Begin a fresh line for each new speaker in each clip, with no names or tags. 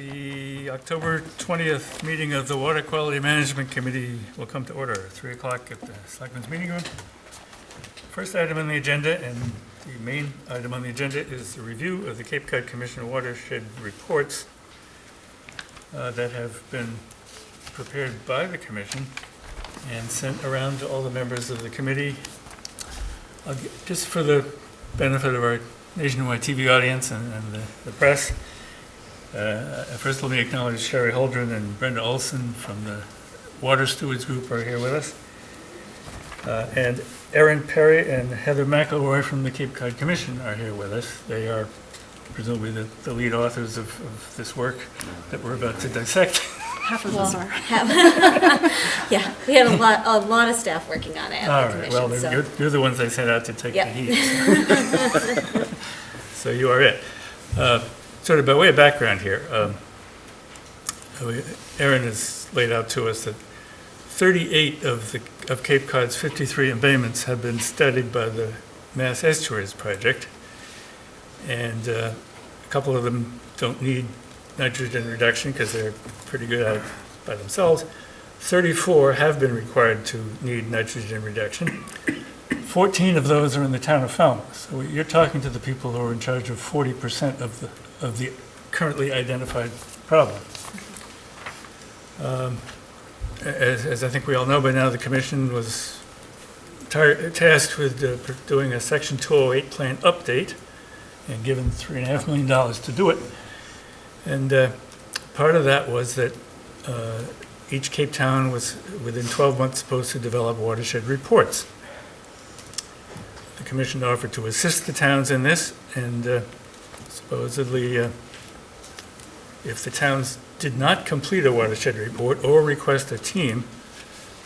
The October 20th meeting of the Water Quality Management Committee will come to order, 3 o'clock at the Selectmen's Meeting Room. First item on the agenda, and the main item on the agenda, is the review of the Cape Cod Commission watershed reports that have been prepared by the Commission and sent around to all the members of the committee. Just for the benefit of our nationwide TV audience and the press, first let me acknowledge Sherry Holdren and Brenda Olson from the Water Stewards Group are here with us. And Erin Perry and Heather McElroy from the Cape Cod Commission are here with us. They are presumably the lead authors of this work that we're about to dissect.
Half of us are. Yeah, we had a lot of staff working on it at the commission.
All right, well, you're the ones I sent out to take the heat. So you are it. Sort of by way of background here, Erin has laid out to us that 38 of Cape Cod's 53 embayments have been studied by the Mass Estuaries Project, and a couple of them don't need nitrogen reduction because they're pretty good at it by themselves. 34 have been required to need nitrogen reduction. 14 of those are in the town of Falmouth. So you're talking to the people who are in charge of 40% of the currently identified problem. As I think we all know by now, the Commission was tasked with doing a Section 208 plan update and given $3.5 million to do it. And part of that was that each Cape Town was within 12 months supposed to develop watershed reports. The Commission offered to assist the towns in this, and supposedly if the towns did not complete a watershed report or request a team,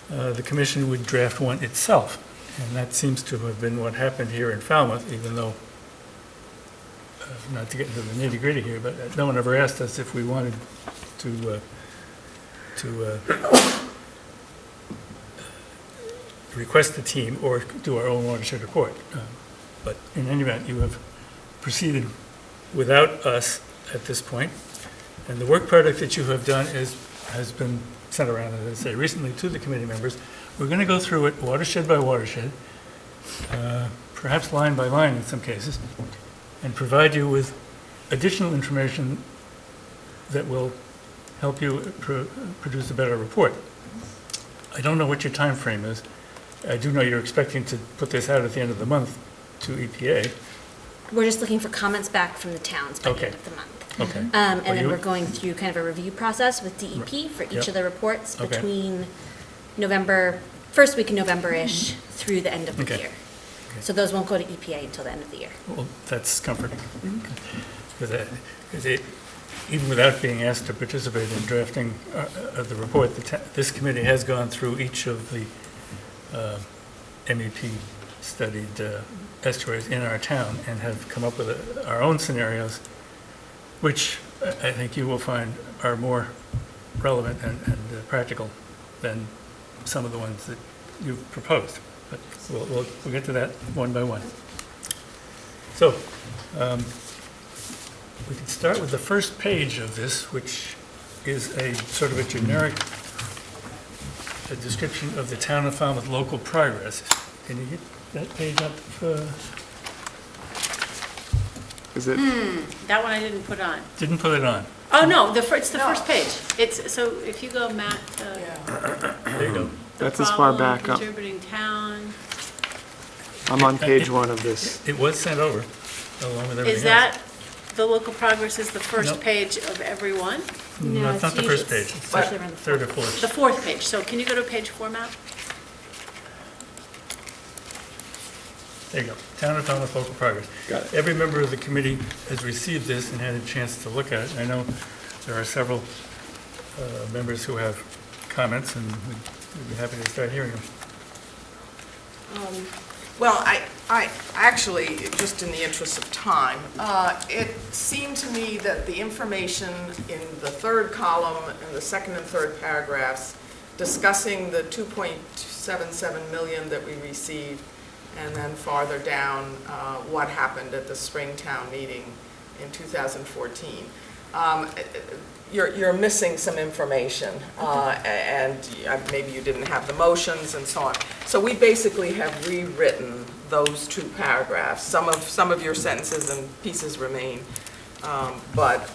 the Commission would draft one itself. And that seems to have been what happened here in Falmouth, even though, not to get into the nitty-gritty here, but no one ever asked us if we wanted to request a team or do our own watershed report. But in any event, you have proceeded without us at this point. And the work product that you have done has been sent around, as I say, recently to the committee members. We're going to go through it watershed by watershed, perhaps line by line in some cases, and provide you with additional information that will help you produce a better report. I don't know what your time frame is. I do know you're expecting to put this out at the end of the month to EPA.
We're just looking for comments back from the towns by the end of the month.
Okay.
And then we're going through kind of a review process with DEP for each of the reports between first week in November-ish through the end of the year. So those won't go to EPA until the end of the year.
Well, that's comforting. Because even without being asked to participate in drafting the report, this committee has gone through each of the MEP studied estuaries in our town and have come up with our own scenarios, which I think you will find are more relevant and practical than some of the ones that you've proposed. But we'll get to that one by one. So we can start with the first page of this, which is a sort of a generic description of the town of Falmouth local progress. Can you get that page up?
Is it?
That one I didn't put on.
Didn't put it on.
Oh, no, it's the first page. So if you go, Matt,
There you go.
That's as far back up.
Contributing town.
I'm on page 1 of this.
It was sent over along with everything
Is that, the local progress is the first
Nope.
page of every one?
No, it's not the first page. It's the
usually around the
third or fourth.
The fourth page. So can you go to page 4, Matt?
There you go. Town of Falmouth local progress.
Got it.
Every member of the committee has received this and had a chance to look at it. I know there are several members who have comments, and we'd be happy to start hearing them.
Well, I actually, just in the interest of time, it seemed to me that the information in the third column and the second and third paragraphs discussing the 2.77 million that we received, and then farther down what happened at the Spring Town Meeting in 2014. you're missing some information, and maybe you didn't have the motions and so on. So we basically have rewritten those two paragraphs. Some of your sentences and pieces remain, but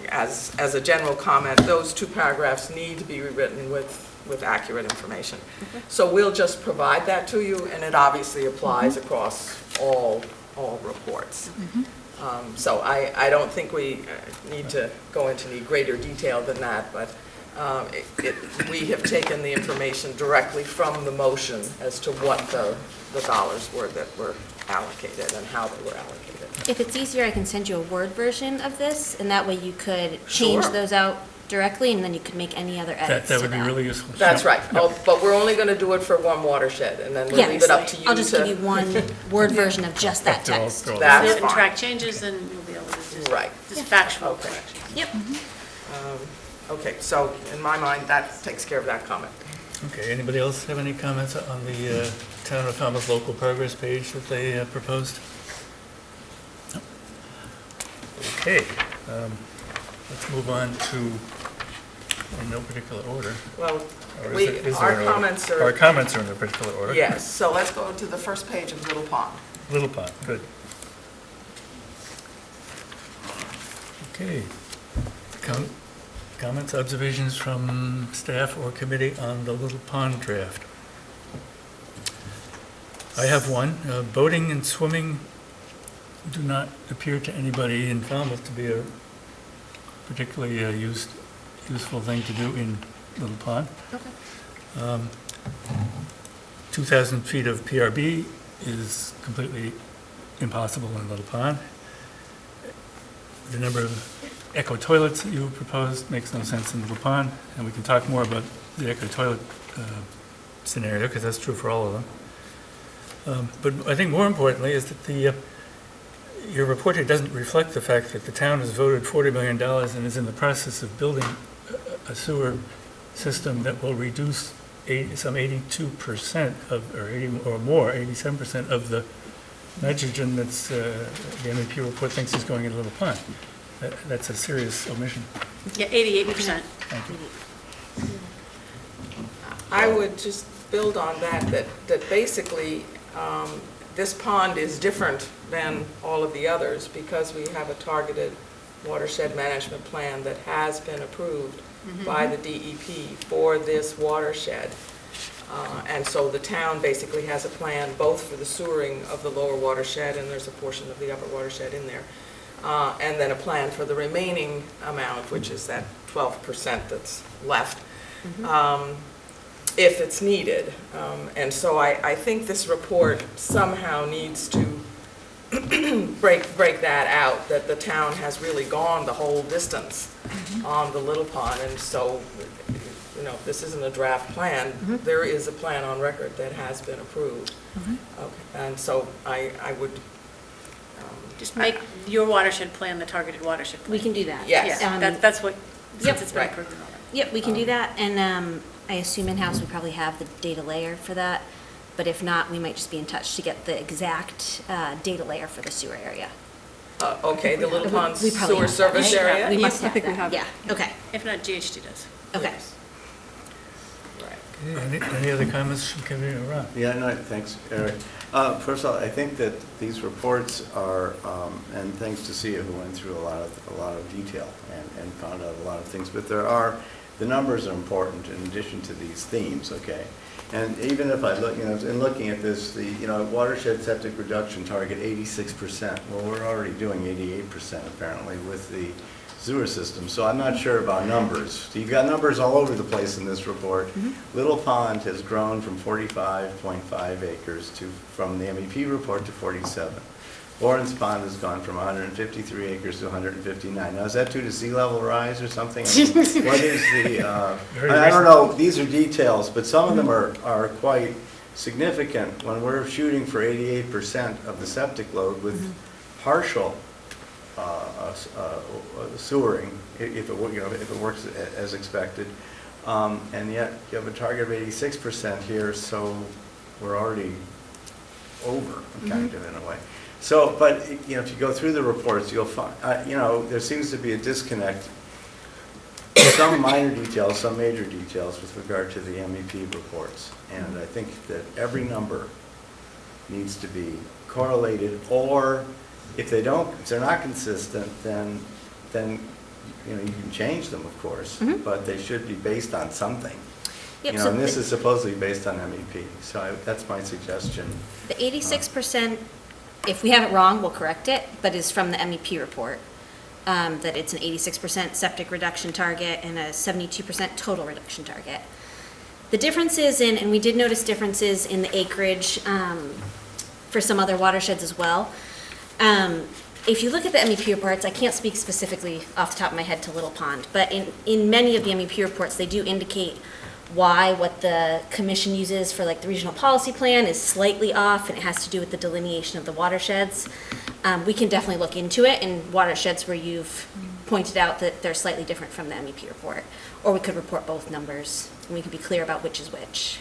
as a general comment, those two paragraphs need to be rewritten with accurate information.
Okay.
So we'll just provide that to you, and it obviously applies across all reports. So I don't think we need to go into any greater detail than that, but we have taken the information directly from the motion as to what the dollars were that were allocated and how they were allocated.
If it's easier, I can send you a Word version of this, and that way you could change
Sure.
those out directly, and then you could make any other edits
That
to
would be really useful.
That's
Yep.
right. Oh, but we're only going to do it for one watershed, and then we'll
Yeah,
leave it up to you to...
I'll just give you one Word version of just that
They're all-
text.
they're all-
That's
And
fine.
track changes, and you'll be able to just.
Right.
Just factual
Okay.
corrections.
Yep.
Okay, so in my mind, that takes care of that comment.
Okay, anybody else have any comments on the Town of Falmouth local progress page that they proposed? No. Okay, let's move on to, in no particular order.
Well,
Or is there
our
an order?
comments
Our
are...
comments are in a particular order?
Yes, so let's go to the first page of Little Pond.
Little Pond, good. Okay. Comments, observations from staff or committee on the Little Pond draft? I have one. Boating and swimming do not appear to anybody in Falmouth to be a particularly useful thing to do in Little Pond.
Okay.
2,000 feet of PRB is completely impossible in Little Pond. The number of eco toilets that you proposed makes no sense in Little Pond, and we can talk more about the eco toilet scenario, because that's true for all of them. But I think more importantly is that your report here doesn't reflect the fact that the town has voted $40 million and is in the process of building a sewer system that will reduce some 82% of, or 80 or more, 87% of the nitrogen that's the MEP report thinks is going into Little Pond. That's a serious omission.
Yeah, 88%.
Thank you.
I would just build on that basically this pond is different than all of the others because we have a targeted watershed management plan that has been approved by the DEP for this watershed. And so the town basically has a plan both for the sewering of the lower watershed, and there's a portion of the upper watershed in there, and then a plan for the remaining amount, which is that 12% that's left, if it's needed. And so I think this report somehow needs to break that out, that the town has really gone the whole distance on the Little Pond. And so, you know, this isn't a draft plan. There is a plan on record that has been approved. Okay. And so I would...
Just make your watershed plan the targeted watershed plan.
We can do that.
Yes.
Yeah, that's what, since it's been
Right.
approved and all that.
Yep, we can do that, and I assume in-house we probably have the data layer for that, but if not, we might just be in touch to get the exact data layer for the sewer area.
Okay, the Little Pond
We probably
sewer
have that,
service
right?
area?
We must
I
have
think we
that,
have it.
yeah, okay,
If not, GHD does.
okay.
Right.
Any other comments from Kevin or Ron?
Yeah, no, thanks, Eric. First of all, I think that these reports are, and thanks to Sia who went through a lot of detail and found out a lot of things, but the numbers are important in addition to these themes, okay? And even if I look, in looking at this, watershed septic reduction target 86%. Well, we're already doing 88% apparently with the sewer system, so I'm not sure about numbers. So you've got numbers all over the place in this report. Little Pond has grown from 45.5 acres from the MEP report to 47. Lawrence Pond has gone from 153 acres to 159. Now, is that due to sea level rise or something? I mean, what is the, I don't know, these are details, but some of them are quite significant when we're shooting for 88% of the septic load with partial sewering, if it works as expected, and yet you have a target of 86% here, so we're already over, kind of in a way. So, but, you know, if you go through the reports, you'll find, you know, there seems to be a disconnect. Some minor details, some major details with regard to the MEP reports. And I think that every number needs to be correlated, or if they're not consistent, then, you know, you can change them, of course, but they should be based on something.
Yep,
You know,
so
and this
the-
is supposedly based on MEP, so that's my suggestion.
The 86%, if we have it wrong, we'll correct it, but is from the MEP report. That it's an 86% septic reduction target and a 72% total reduction target. The differences in, and we did notice differences in the acreage for some other watersheds as well. If you look at the MEP reports, I can't speak specifically off the top of my head to Little Pond, but in many of the MEP reports, they do indicate why what the commission uses for like the regional policy plan is slightly off, and it has to do with the delineation of the watersheds. We can definitely look into it in watersheds where you've pointed out that they're slightly different from the MEP report. Or we could report both numbers, and we could be clear about which is which.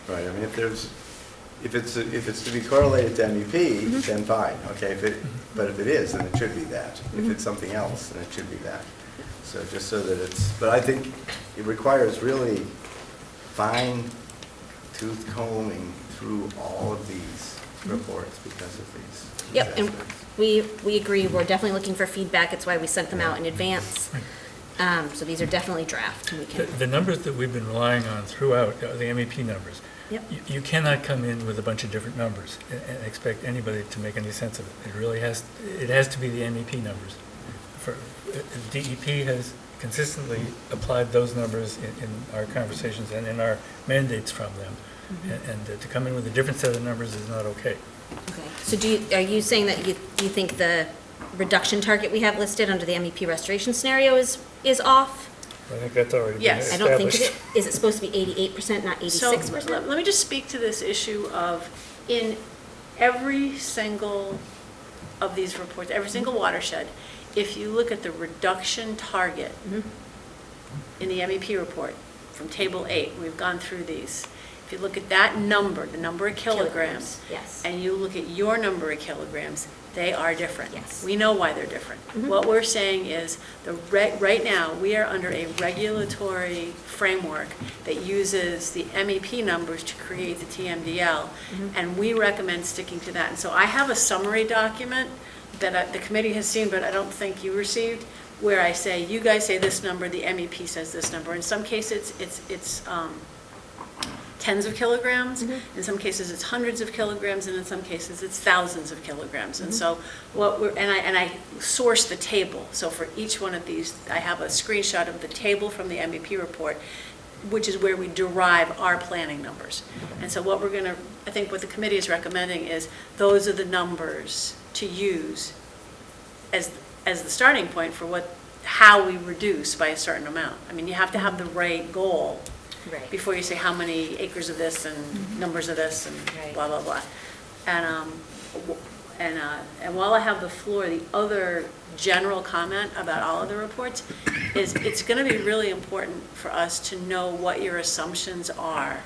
Right, I mean, if it's to be correlated to MEP, then fine, okay, but if it is, then it should be that. If it's something else, then it should be that. So just so that but I think it requires really fine tooth combing through all of these reports because of these.
Yep, and
aspects.
we agree, we're definitely looking for feedback, it's why we sent them out in advance. So these are definitely draft, and we can,
The numbers that we've been relying on throughout are the MEP numbers.
Yep.
You cannot come in with a bunch of different numbers and expect anybody to make any sense of it. It has to be the MEP numbers. DEP has consistently applied those numbers in our conversations and in our mandates from them. And to come in with a different set of numbers is not okay.
okay. So are you saying that you think the reduction target we have listed under the MEP restoration scenario is off?
I think that's already been
Yes.
I don't think
established.
is it supposed to be 88%, not 86%?
So let me just speak to this issue of, in every single of these reports, every single watershed, if you look at the reduction target in the MEP report from Table 8, we've gone through these. If you look at that number, the number of kilograms,
Yes.
and you look at your number of kilograms, they are different.
Yes.
We know why they're different. What we're saying is, right now, we are under a regulatory framework that uses the MEP numbers to create the TMDL, and we recommend sticking to that. And so I have a summary document that the committee has seen, but I don't think you received, where I say, you guys say this number, the MEP says this number. In some cases, it's tens of kilograms, in some cases it's hundreds of kilograms, and in some cases it's thousands of kilograms. And so I source the table. So for each one of these, I have a screenshot of the table from the MEP report, which is where we derive our planning numbers. And so I think what the committee is recommending is those are the numbers to use as the starting point for how we reduce by a certain amount. I mean, you have to have the right goal
Right.
before you say how many acres of this and numbers of this and
Right.
blah, blah, blah. And while I have the floor, the other general comment about all of the reports is it's going to be really important for us to know what your assumptions are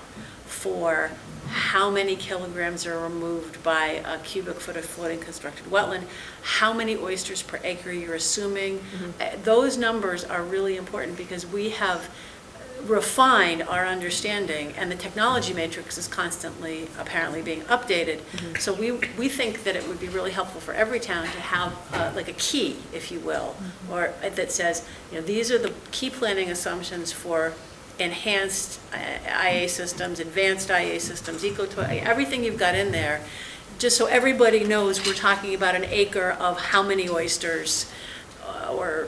for how many kilograms are removed by a cubic foot of floating constructed wetland, how many oysters per acre you're assuming. Those numbers are really important because we have refined our understanding, and the technology matrix is constantly apparently being updated. So we think that it would be really helpful for every town to have like a key, if you will, or that says, these are the key planning assumptions for enhanced IA systems, advanced IA systems, everything you've got in there, just so everybody knows we're talking about an acre of how many oysters, or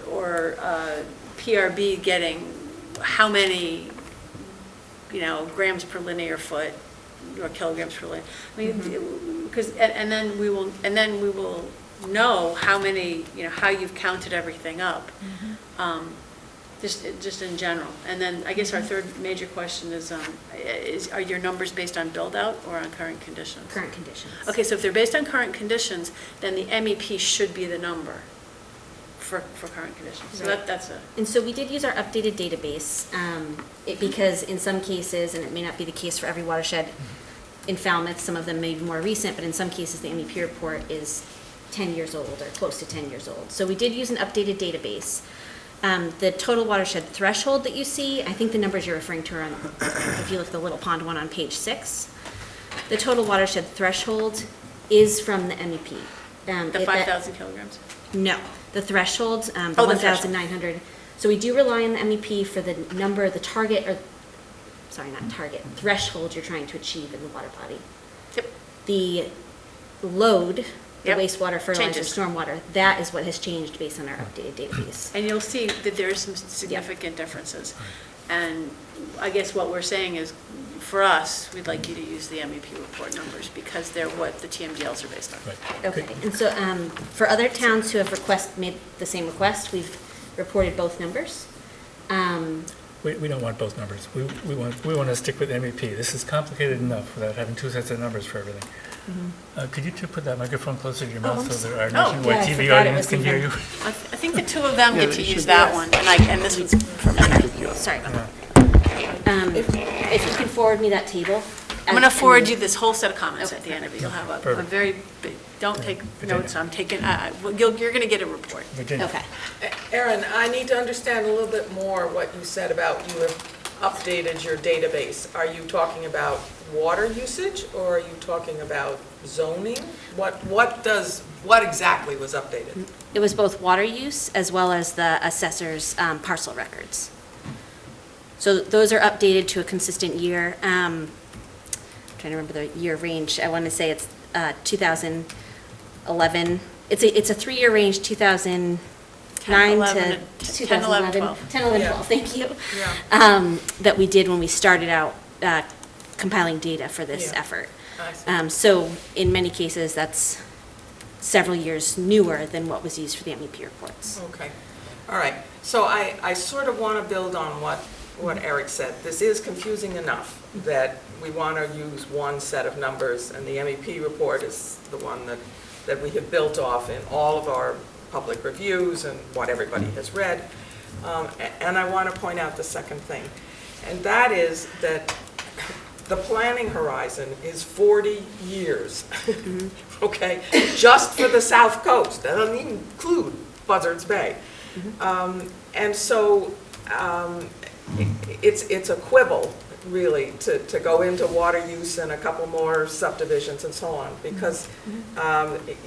PRB getting how many, grams per linear foot or kilograms per linear. I mean, because and then we will know how many, how you've counted everything up, just in general. And then I guess our third major question is are your numbers based on build out or on current conditions?
Current conditions.
Okay, so if they're based on current conditions, then the MEP should be the number for current conditions. So
Right.
that's a.
And so we did use our updated database, because in some cases, and it may not be the case for every watershed, in Falmouth, some of them may be more recent, but in some cases, the MEP report is 10 years old or close to 10 years old. So we did use an updated database. The total watershed threshold that you see, I think the numbers you're referring to are on, if you look at the Little Pond one on page 6. The total watershed threshold is from the MEP.
The 5,000 kilograms?
No, the threshold, the
Oh, the threshold.
1,900. So we do rely on the MEP for the number, the target, or, sorry, not target, threshold you're trying to achieve in the water body.
Yep.
The load, the
Yep.
wastewater, fertilizer,
Changes.
stormwater, that is what has changed based on our updated database.
And you'll see that there are some significant differences. And I guess what we're saying is, for us, we'd like you to use the MEP report numbers because they're what the TMDLs are based on.
Right.
Okay, and so for other towns who have made the same request, we've reported both numbers.
We don't want both numbers. We want to stick with MEP. This is complicated enough without having two sets of numbers for everything. Could you two put that microphone closer to your mouth so that our nationwide
yeah, I
TV
forgot it
audience
was
can hear you?
I think the two of them
Yeah,
get to
they
use
should-
that one, and this one's for me.
Sorry about that. If you can forward me that table.
I'm going to forward you this whole set of comments at the end of it. You'll have a
Perfect.
very big, don't take
Virginia.
notes, I'm taking, you're going to get a report.
Virginia?
Okay.
Erin, I need to understand a little bit more what you said about you have updated your database. Are you talking about water usage, or are you talking about zoning? What exactly was updated?
It was both water use as well as the assessor's parcel records. So those are updated to a consistent year. I'm trying to remember the year range. I want to say it's 2011. It's a 3-year range, 2009
10,
to
11,
2011.
12.
10, 11,
Yeah.
12, thank you.
Yeah.
That we did when we started out compiling data for this
Yeah.
effort.
I see.
So in many cases, that's several years newer than what was used for the MEP reports.
Okay, all right. So I sort of want to build on what Eric said. This is confusing enough that we want to use one set of numbers, and the MEP report is the one that we have built off in all of our public reviews and what everybody has read. And I want to point out the second thing, and that is that the planning horizon is 40 years, okay? Just for the South Coast. That doesn't even include Buzzards Bay. And so it's a quibble, really, to go into water use and a couple more subdivisions and so on, because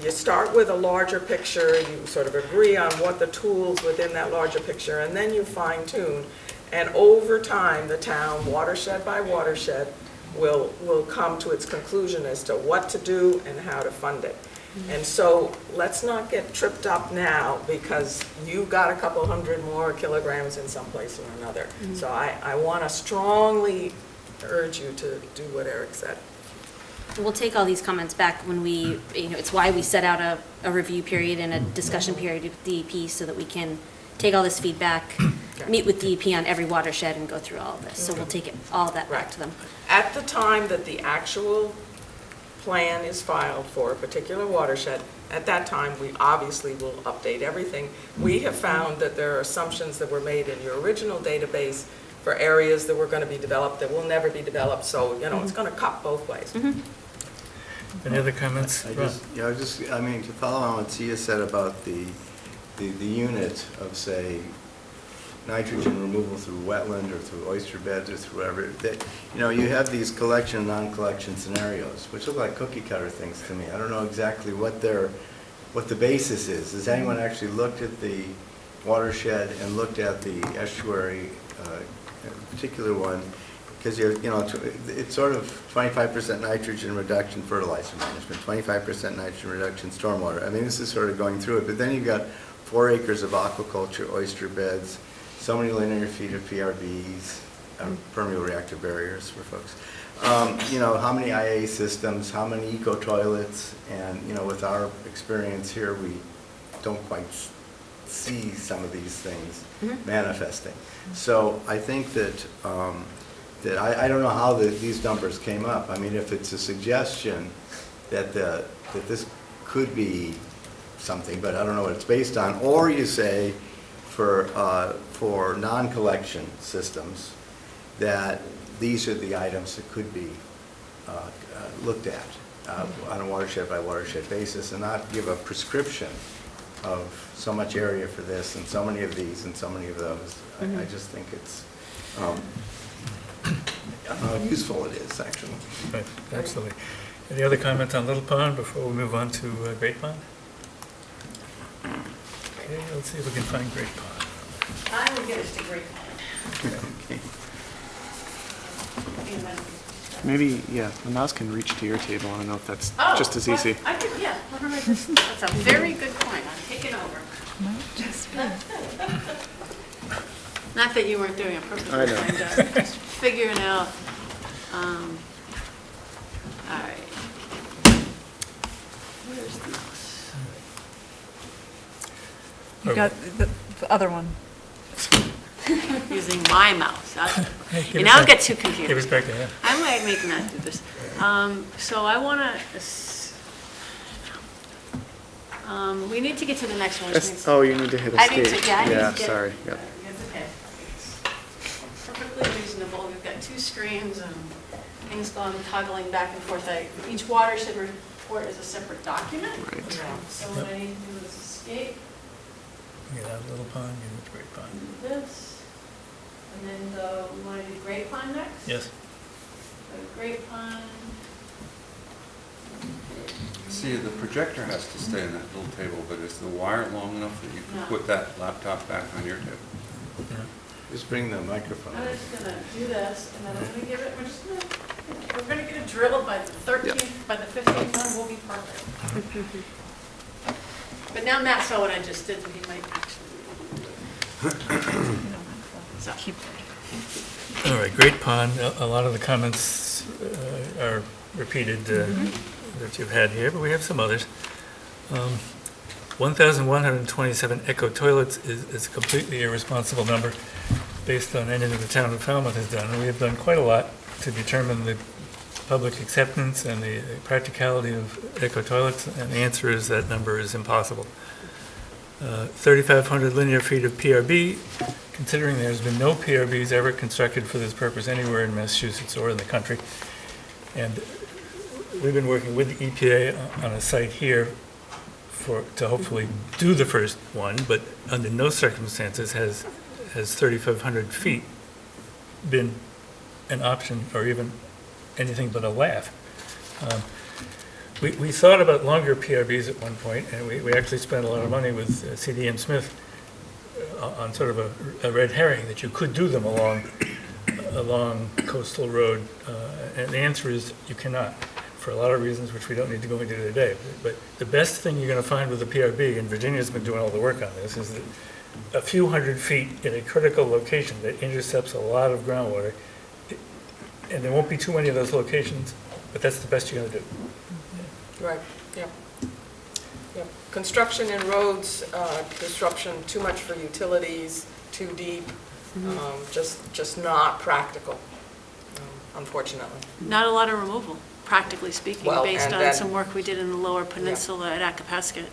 you start with a larger picture, you sort of agree on what the tools within that larger picture, and then you fine tune. And over time, the town, watershed by watershed, will come to its conclusion as to what to do and how to fund it. And so let's not get tripped up now because you got a couple hundred more kilograms in some place or another. So I want to strongly urge you to do what Eric said.
We'll take all these comments back when we, it's why we set out a review period and a discussion period with DEP so that we can take all this feedback, meet with DEP on every watershed and go through all of this. So we'll take all of that back to them.
At the time that the actual plan is filed for a particular watershed, at that time, we obviously will update everything. We have found that there are assumptions that were made in your original database for areas that were going to be developed that will never be developed, so, it's going to cut both ways.
Any other comments?
I mean, to follow on what Tia said about the unit of, say, nitrogen removal through wetland or through oyster beds or through whatever, that, you have these collection, non-collection scenarios, which look like cookie cutter things to me. I don't know exactly what the basis is. Has anyone actually looked at the watershed and looked at the estuary, particular one? Because it's sort of 25% nitrogen reduction fertilizer management, 25% nitrogen reduction stormwater. I mean, this is sort of going through it, but then you've got 4 acres of aquaculture, oyster beds, so many linear feet of PRBs, permeable reactor barriers for folks. How many IA systems, how many eco toilets, and with our experience here, we don't quite see some of these things manifesting. So I think that I don't know how these numbers came up. I mean, if it's a suggestion that this could be something, but I don't know what it's based on, or you say for non-collection systems that these are the items that could be looked at on a watershed by watershed basis, and not give a prescription of so much area for this and so many of these and so many of those. I just think it's how useful it is, actually.
Right, absolutely. Any other comments on Little Pond before we move on to Great Pond? Okay, let's see if we can find Great Pond.
I will get us to Great Pond.
Okay.
Maybe, yeah, the mouse can reach to your table. I don't know if that's
Oh,
just as
well,
easy.
I could, yeah, that's a very good point. I'm taking over. Not that you weren't doing a perfectly
I know.
fine job, just figuring out. All right. Where's the mouse?
You got the other one.
Using my mouse.
Hey, give
You
it
now
back.
get too
Give
confused.
us back to him.
I might make Matt do this. So I want to, we need to get to the next one. which means-
Oh, you need to hit
I need
escape.
to, yeah, I need to
Yeah,
get.
sorry. Yep.
It's okay. It's perfectly reasonable. We've got two screens and things going, toggling back and forth. Each watershed report is a separate document.
Right.
So what I need to do is escape,
You get out of Little Pond, you get to Great Pond.
do this, and then go, we want to do Great Pond next?
Yes?
Go to Great Pond.
See, the projector has to stay in that little table, but is the wire long enough that you
No.
can put that laptop back on your table?
Yeah.
Just bring the microphone.
I'm just gonna do this, and then I'm gonna give it, we're gonna get it drilled by the 13th, by the 15th one, we'll be perfect. But now Matt saw what I just did, so he might actually. So,
Keep
All right, Great Pond, a lot of the comments are repeated that you've had here, but we have some others. 1,127 eco toilets is a completely irresponsible number based on anything the town of Falmouth has done. And we have done quite a lot to determine the public acceptance and the practicality of eco toilets, and the answer is that number is impossible. 3,500 linear feet of PRB, considering there's been no PRBs ever constructed for this purpose anywhere in Massachusetts or in the country. And we've been working with the EPA on a site here to hopefully do the first one, but under no circumstances has 3,500 feet been an option or even anything but a laugh. We thought about longer PRBs at one point, and we actually spent a lot of money with CDM Smith on sort of a red herring that you could do them along coastal road, and the answer is you cannot, for a lot of reasons which we don't need to go into today. But the best thing you're going to find with the PRB, and Virginia's been doing all the work on this, is that a few hundred feet in a critical location that intercepts a lot of groundwater, and there won't be too many of those locations, but that's the best you're going to do.
Right, yeah. Yep. Construction and roads, disruption, too much for utilities, too deep, just not practical, unfortunately.
not a lot of removal, practically speaking,
Well,
based
and
on
then-
some work we did in the lower peninsula at Athabasca.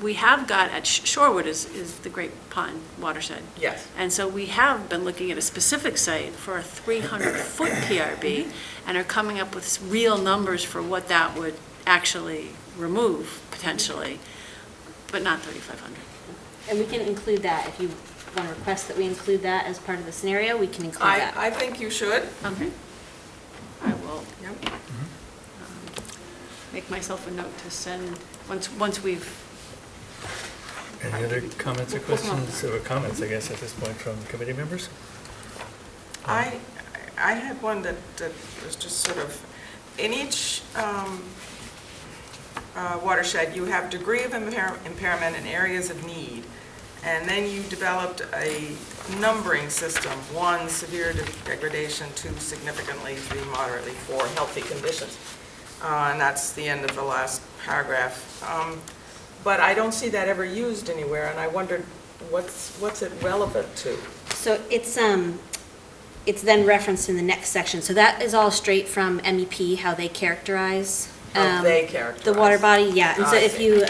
We have got, at Shorewood is the Great Pond watershed.
Yes.
And so we have been looking at a specific site for a 300-foot PRB and are coming up with real numbers for what that would actually remove, potentially, but not 3,500.
And we can include that, if you want to request that we include that as part of the scenario, we can include that.
I think you should.
Okay. I will
Yep.
make myself a note to send, once we've,
Any other comments or questions, or comments, I guess, at this point from committee members?
I had one that was just sort of, in each watershed, you have degree of impairment and areas of need, and then you developed a numbering system: 1, severe degradation; 2, significantly; 3, moderately; 4, healthy conditions. And that's the end of the last paragraph. But I don't see that ever used anywhere, and I wondered, what's it relevant to?
So it's then referenced in the next section. So that is all straight from MEP, how they characterize.
How they characterize.
The water body, yeah. And so
I
if
see.
you,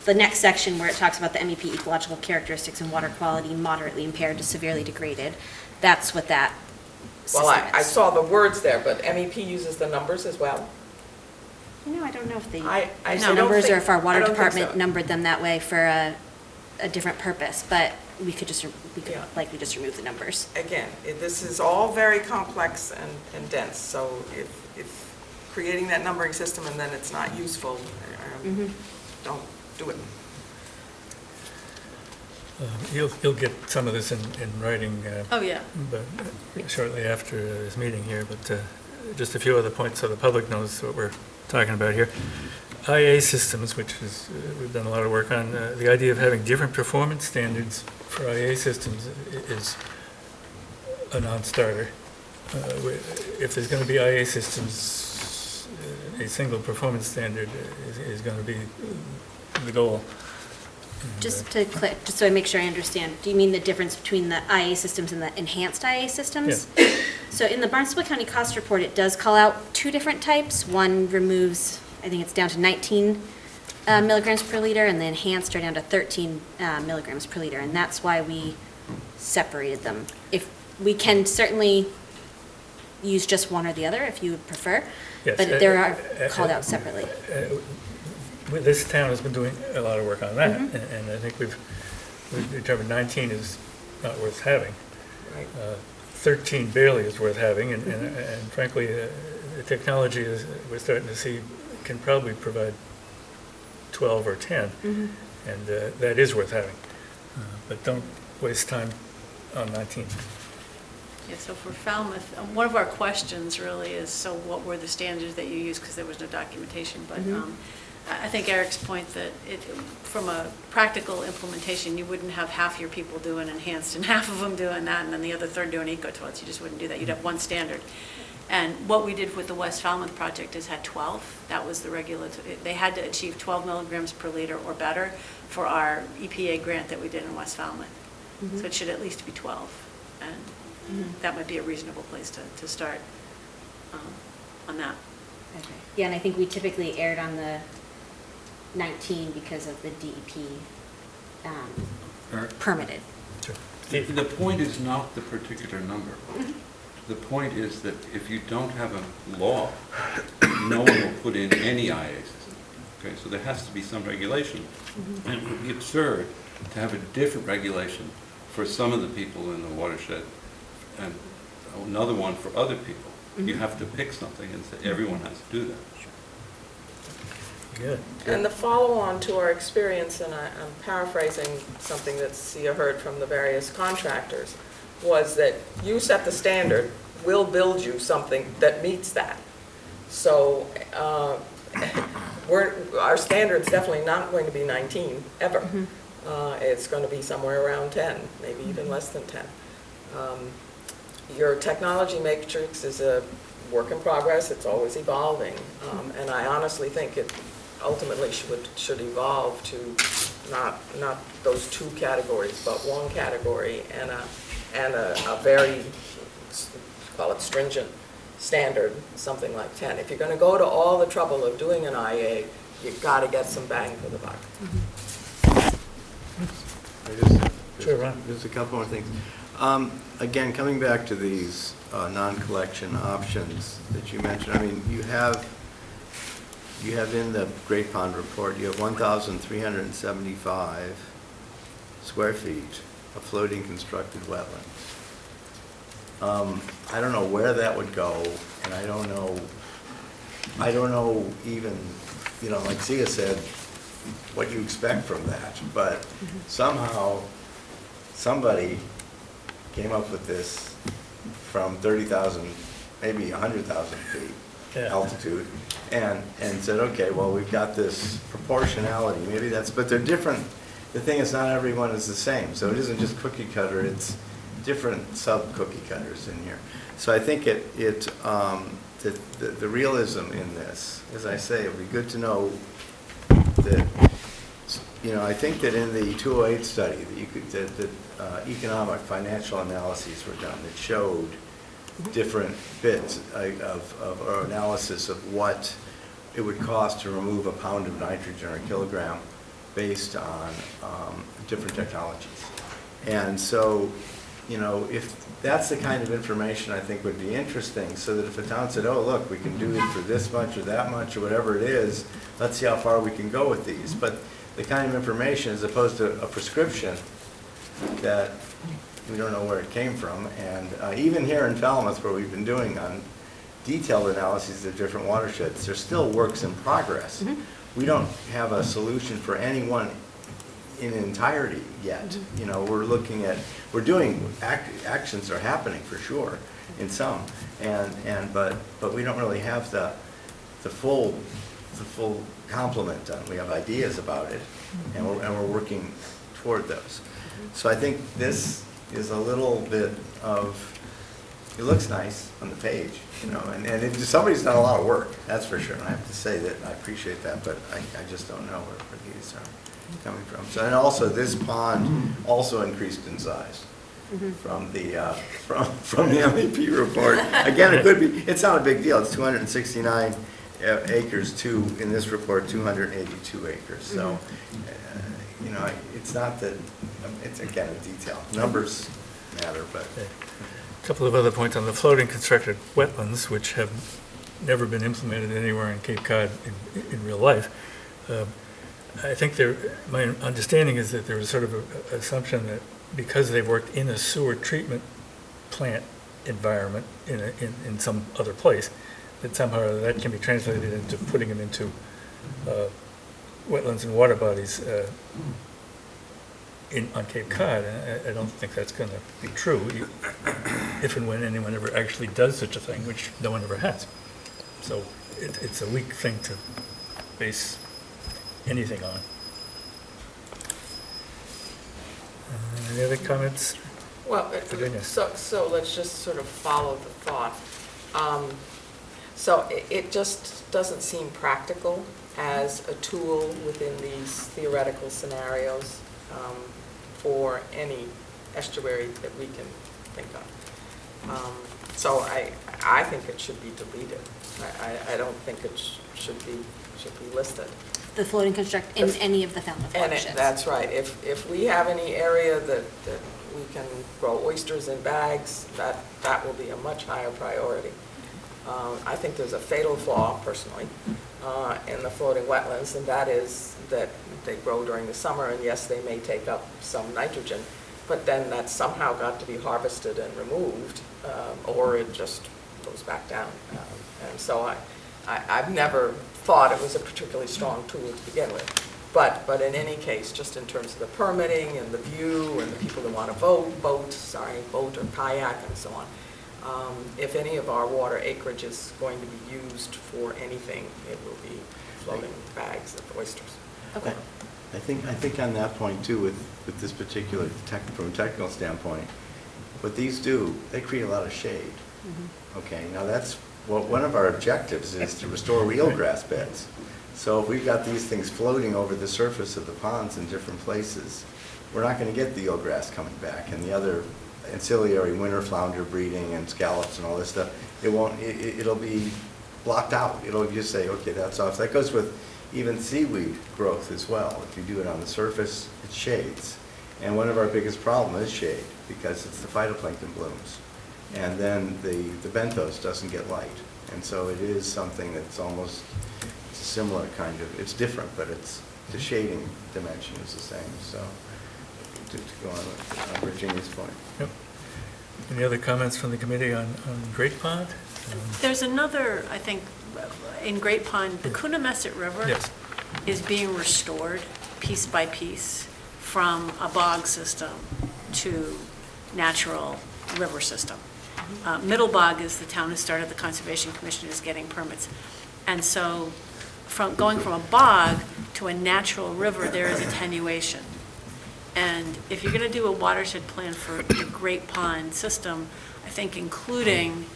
the next section where it talks about the MEP ecological characteristics and water quality moderately impaired to severely degraded, that's what that
Well,
system
I
is.
saw the words there, but MEP uses the numbers as well?
I don't know if they
I
use
don't
the numbers or
think-
if our
I
water
don't think
department
so.
numbered them that way for a different purpose, but we could
Yeah.
likely just remove the numbers.
Again, this is all very complex and dense, so if creating that numbering system and then it's not useful, don't do it.
You'll get some of this in writing,
Oh, yeah.
but shortly after this meeting here, but just a few other points so the public knows what we're talking about here. IA systems, which is, we've done a lot of work on, the idea of having different performance standards for IA systems is a non-starter. If there's going to be IA systems, a single performance standard is going to be the goal. And,
Just so I make sure I understand, do you mean the difference between the IA systems and the enhanced IA systems? So in the Barnstable County Cost Report, it does call out two different types. One removes, I think it's down to 19 milligrams per liter, and the enhanced are down to 13 milligrams per liter, and that's why we separated them. If we can certainly use just one or the other, if you would prefer,
Yes,
but they are called out separately.
This town has been doing a lot of work on that, and I think we've determined 19 is not worth having.
Right.
13 barely is worth having, and frankly, the technology is, we're starting to see, can probably provide 12 or 10, and that is worth having. But don't waste time on 19.
Yeah, so for Falmouth, one of our questions really is, so what were the standards that you used, because there was no documentation, but I think Eric's point that from a practical implementation, you wouldn't have half your people doing enhanced and half of them doing that, and then the other third doing eco-toilets. You just wouldn't do that. You'd have one standard. And what we did with the West Falmouth project is had 12. That was the regulatory, they had to achieve 12 milligrams per liter or better for our EPA grant that we did in West Falmouth. So it should at least be 12. And that might be a reasonable place to start on that.
Okay. Yeah, and I think we typically erred on the 19 because of the DEP permitted.
Sure.
The point is not the particular number. The point is that if you don't have a law, no one will put in any IA system. Okay, so there has to be some regulation. And it would be absurd to have a different regulation for some of the people in the watershed and another one for other people. You have to pick something and say everyone has to do that.
Good.
And the follow-on to our experience, and I'm paraphrasing something that Sia heard from the various contractors, was that you set the standard, we'll build you something that meets that. So our standard's definitely not going to be 19, ever. It's going to be somewhere around 10, maybe even less than 10. Your technology matrix is a work in progress, it's always evolving, and I honestly think it ultimately should evolve to not those two categories, but one category and a very, call it stringent standard, something like 10. If you're going to go to all the trouble of doing an IA, you've got to get some bang for the buck.
Sure, Ron.
There's a couple more things. Again, coming back to these non-collection options that you mentioned, I mean, you have in the Great Pond report, you have 1,375 square feet of floating constructed wetlands. I don't know where that would go, and I don't know even, like Sia said, what you expect from that, but somehow somebody came up with this from 30,000, maybe 100,000 feet altitude, and said, okay, well, we've got this proportionality, maybe that's, but they're different. The thing is, not everyone is the same, so it isn't just cookie cutter, it's different sub-cookie cutters in here. So I think the realism in this, as I say, it would be good to know that, I think that in the 208 study, that economic financial analyses were done that showed different bits of or analysis of what it would cost to remove a pound of nitrogen or a kilogram based on different technologies. And so, you know, if that's the kind of information I think would be interesting, so that if a town said, oh, look, we can do it for this much or that much or whatever it is, let's see how far we can go with these. But the kind of information, as opposed to a prescription that we don't know where it came from, and even here in Falmouth, where we've been doing on detailed analyses of different watersheds, there's still works in progress. We don't have a solution for any one in entirety yet. You know, we're looking at, we're doing, actions are happening for sure in some, but we don't really have the full complement done. We have ideas about it, and we're working toward those. So I think this is a little bit of, it looks nice on the page, you know, and somebody's done a lot of work, that's for sure. And I have to say that I appreciate that, but I just don't know where these are coming from. So, and also this pond also increased in size from the from the MEP report. Again, it could be, it's not a big deal. It's 269 acres to, in this report, 282 acres. So, you know, it's not that, it's again a detail. Numbers matter, but.
A couple of other points on the floating constructed wetlands, which have never been implemented anywhere in Cape Cod in real life. I think my understanding is that there was sort of an assumption that because they worked in a sewer treatment plant environment in some other place, that somehow that can be translated into putting them into wetlands and water bodies on Cape Cod. And I don't think that's going to be true if and when anyone ever actually does such a thing, which no one ever has. So it's a weak thing to base anything on. Any other comments?
Well,
Virginia?
so let's just sort of follow the thought. So it just doesn't seem practical as a tool within these theoretical scenarios for any estuary that we can think of. So I think it should be deleted. I don't think it should be listed.
The floating construct in any of the Falmouth watersheds.
That's right. If we have any area that we can grow oysters in bags, that will be a much higher priority. I think there's a fatal flaw, personally, in the floating wetlands, and that is that they grow during the summer, and yes, they may take up some nitrogen, but then that's somehow got to be harvested and removed, or it just goes back down. And so I've never thought it was a particularly strong tool to begin with. But in any case, just in terms of the permitting and the view and the people that want to boat or kayak and so on, if any of our water acreage is going to be used for anything, it will be floating bags of oysters.
Okay.
I think on that point too, with this particular from a technical standpoint, what these do, they create a lot of shade. Okay, now that's one of our objectives is to restore eelgrass beds. So if we've got these things floating over the surface of the ponds in different places, we're not going to get the eelgrass coming back and the other ancillary winter flounder breeding and scallops and all this stuff. It'll be blocked out. It'll just say, okay, that's off. That goes with even seaweed growth as well. If you do it on the surface, it shades. And one of our biggest problems is shade because it's the phytoplankton blooms. And then the benthos doesn't get light. And so it is something that's almost a similar kind of, it's different, but the shading dimension is the same. So to go on with Virginia's point.
Yep. Any other comments from the committee on Great Pond?
There's another, I think, in Great Pond, the Coonamessett River
Yes.
is being restored piece by piece from a bog system to natural river system. Middle Bog is the town who started, the Conservation Commission is getting permits. And so going from a bog to a natural river, there is attenuation. And if you're going to do a watershed plan for the Great Pond system, I think including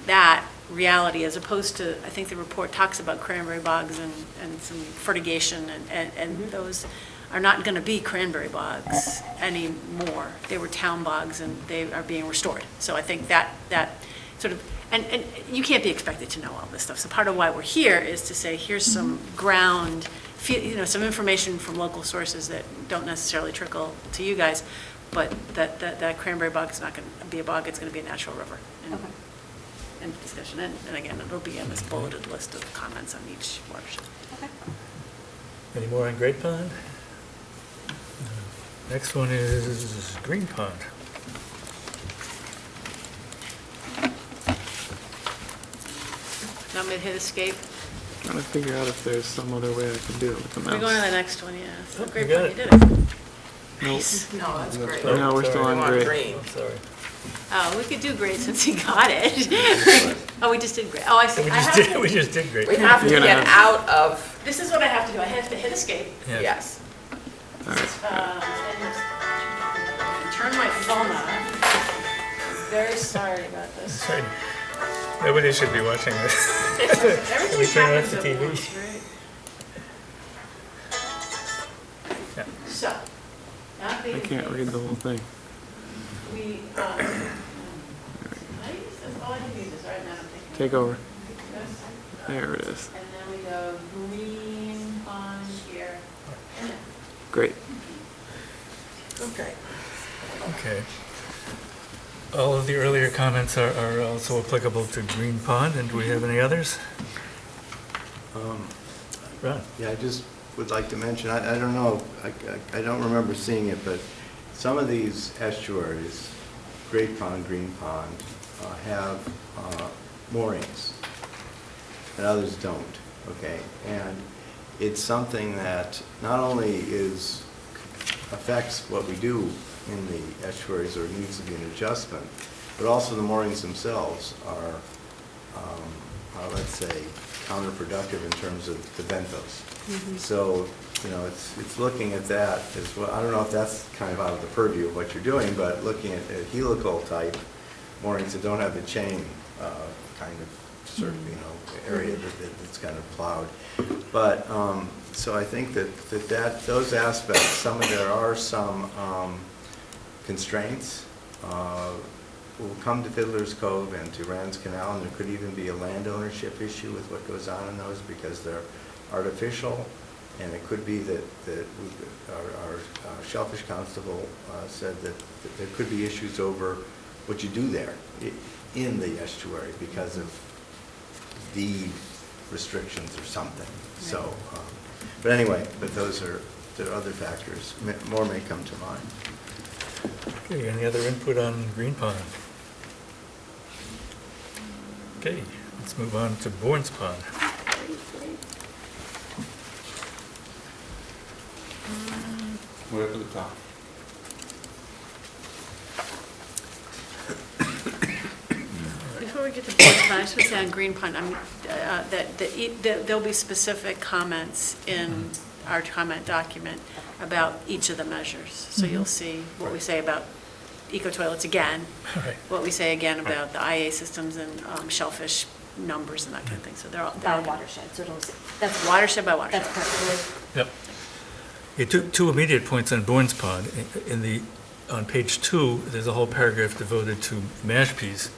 that reality as opposed to, I think the report talks about cranberry bogs and some fertigation and those are not going to be cranberry bogs anymore. They were town bogs and they are being restored. So I think that sort of, and you can't be expected to know all this stuff. So part of why we're here is to say, here's some ground, some information from local sources that don't necessarily trickle to you guys. but that cranberry bog is not going to be a bog, it's going to be a natural river. And-
Okay.
And discussion, and again, it'll be in this bulleted list of comments on each watershed.
Okay.
Any more on Great Pond? Next one is Green Pond.
Want me to hit escape?
Trying to figure out if there's some other way I can do it with the mouse.
We're going to the next one, yeah. So
Oh,
great,
you got
you
it.
did it.
Nope.
Nice.
No, that's great.
Oh, no, we're still
sorry.
on
You want
great.
green.
I'm sorry.
Oh, we could do great since he got it. Oh, we just did great. Oh, I see.
We
I
just
have
did,
to-
we just did Great.
We have to
You're gonna
get out of,
This is what I have to do. I have to hit escape.
Yeah.
yes.
All right.
And turn my phone off. Very sorry about this.
Sorry. Nobody should be watching this.
Everything
We turn off
happens
the
at
TV.
once, right?
Yeah.
So, not being
I can't read the whole thing.
we, I use this, all I can use is right now, I'm thinking.
Take over.
This,
There it is.
and then we go green on here, and then.
Great.
Okay.
Okay. All of the earlier comments are also applicable to Green Pond, and do we have any others? Ron?
Yeah, I just would like to mention, I don't know, I don't remember seeing it, but some of these estuaries, Great Pond, Green Pond, have moorings, and others don't, okay? And it's something that not only affects what we do in the estuaries, or needs to be an adjustment, but also the moorings themselves are, let's say, counterproductive in terms of the benthos. So, you know, it's looking at that as well. I don't know if that's kind of out of the purview of what you're doing, but looking at helical type moorings that don't have the chain kind of certain, you know, area that's kind of plowed. But, so I think that those aspects, there are some constraints. Will come to Fiddler's Cove and to Rand's Canal, and there could even be a land ownership issue with what goes on in those because they're artificial, and it could be that our shellfish constable said that there could be issues over what you do there in the estuary because of deed restrictions or something. So, but anyway, there are other factors. More may come to mind.
Okay, any other input on Green Pond? Okay, let's move on to Bourne's Pond.
Way up at the top.
Before we get to Bourne's Pond, I just want to say on Green Pond, that there'll be specific comments in our comment document about each of the measures. So you'll see what we say about eco-toilets again,
Right.
what we say again about the IA systems and shellfish numbers and that kind of thing. So they're all.
By watershed, so that's
Watershed by watershed.
That's perfect.
Yep. Yeah, two immediate points on Bourne's Pond. On page 2, there's a whole paragraph devoted to Mashpee's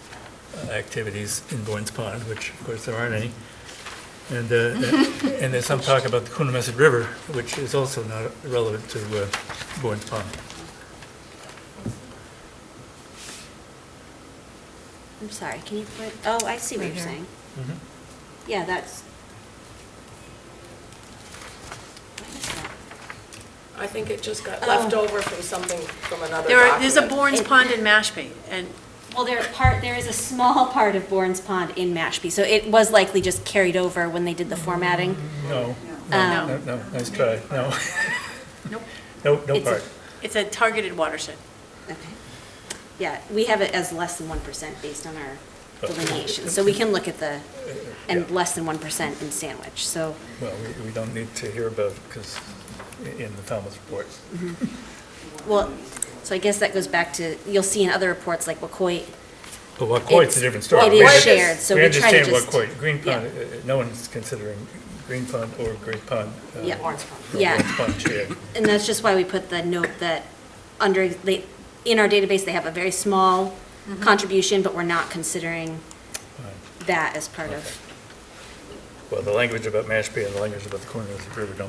activities in Bourne's Pond, which of course there aren't any. And there's some talk about the Coonamessett River, which is also not relevant to Bourne's Pond.
I'm sorry, can you put, oh, I see what
Right
you're
here.
saying.
Mm-hmm.
Yeah, that's. What is that?
I think it just got
Oh.
left over from something, from another
There's a
document.
Bourne's Pond in Mashpee, and
Well, there is a small part of Bourne's Pond in Mashpee, so it was likely just carried over when they did the formatting.
No,
Um,
no, nice try, no.
nope,
No
It's a-
part.
it's a targeted watershed.
Okay. Yeah, we have it as less than 1% based on our delineation, so we can look at and
Yeah.
less than 1% in Sandwich, so.
Well, we don't need to hear about it because in the Falmouth report.
Well, so I guess that goes back to, you'll see in other reports like Wacoit.
But Wacoit's a different story.
It
We
is
just-
shared, so we try to
understand
just.
Wacoit. Green Pond,
yeah.
no one's considering Green Pond or Great Pond.
Yeah.
or
Yeah.
Bourne's Pond shared.
And that's just why we put the note that in our database, they have a very small contribution, but we're not considering
Fine.
that as part of.
well, the language about Mashpee and the language about the Coonamessett River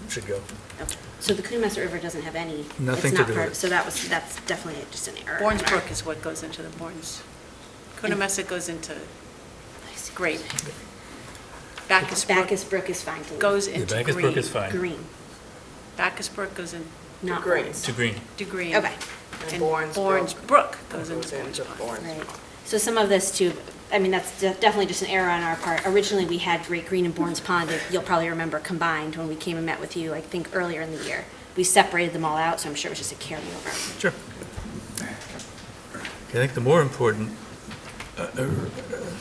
should go.
Okay. So the Coonamessett River doesn't have any.
Nothing
it's
to
not
do
part-
with it.
So that's definitely just an error.
Bourne's Brook is what goes into the Bourne's. Coonamessett goes into Great. Bacchus Brook
Bacchus Brook is fine to leave.
goes
Yeah,
into
Bacchus Brook
green.
is fine.
Green,
Bacchus Brook goes in
not
green.
Bourne's.
To green.
to green.
Okay.
And Bourne's
Brook goes
goes
into Bourne's
into
Pond.
Bourne's.
Right. So some of this too, I mean, that's definitely just an error on our part. Originally, we had Great Green and Bourne's Pond, that you'll probably remember, combined when we came and met with you, I think, earlier in the year. We separated them all out, so I'm sure it was just a carryover.
Sure. I think the more important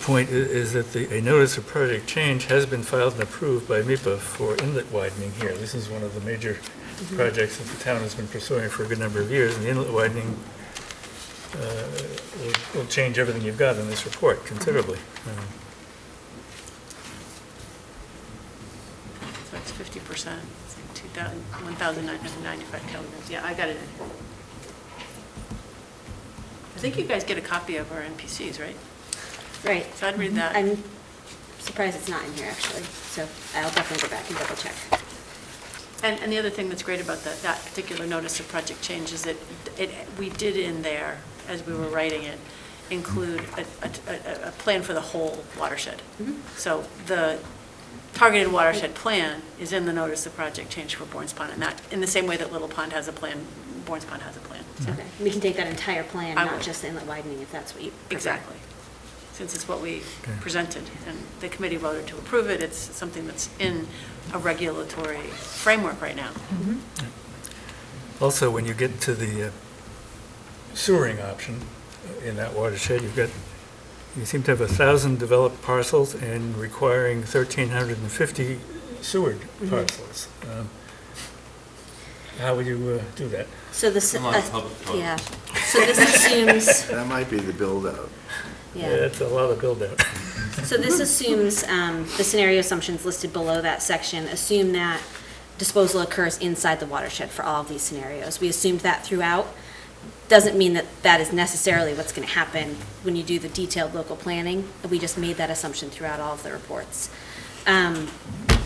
point is that a notice of project change has been filed and approved by MEPA for inlet widening here. This is one of the major projects that the town has been pursuing for a good number of years, and the inlet widening will change everything you've got in this report considerably.
So it's 50%, it's like 1,995 kilograms. Yeah, I got it in here. I think you guys get a copy of our NPCs, right?
Right.
So I'd read that.
I'm surprised it's not in here, actually, so I'll definitely go back and double check.
And the other thing that's great about that particular notice of project change is that we did in there, as we were writing it, include a plan for the whole watershed. So the targeted watershed plan is in the notice of project change for Bourne's Pond, and that, in the same way that Little Pond has a plan, Bourne's Pond has a plan. So-
Okay, we can take that entire plan,
I
not
will.
just the inlet widening, if that's what you prefer.
Exactly. Since it's what we
Okay.
presented, and the committee voted to approve it, it's something that's in a regulatory framework right now.
Also, when you get to the sewering option in that watershed, you seem to have 1,000 developed parcels and requiring 1,350 sewered parcels. How would you do that?
So this,
A lot of public talk.
yeah, so this assumes,
That might be the build-out.
Yeah,
yeah.
it's a lot of build-out.
So this assumes, the scenario assumptions listed below that section assume that disposal occurs inside the watershed for all of these scenarios. We assumed that throughout. Doesn't mean that that is necessarily what's going to happen when you do the detailed local planning. We just made that assumption throughout all of the reports.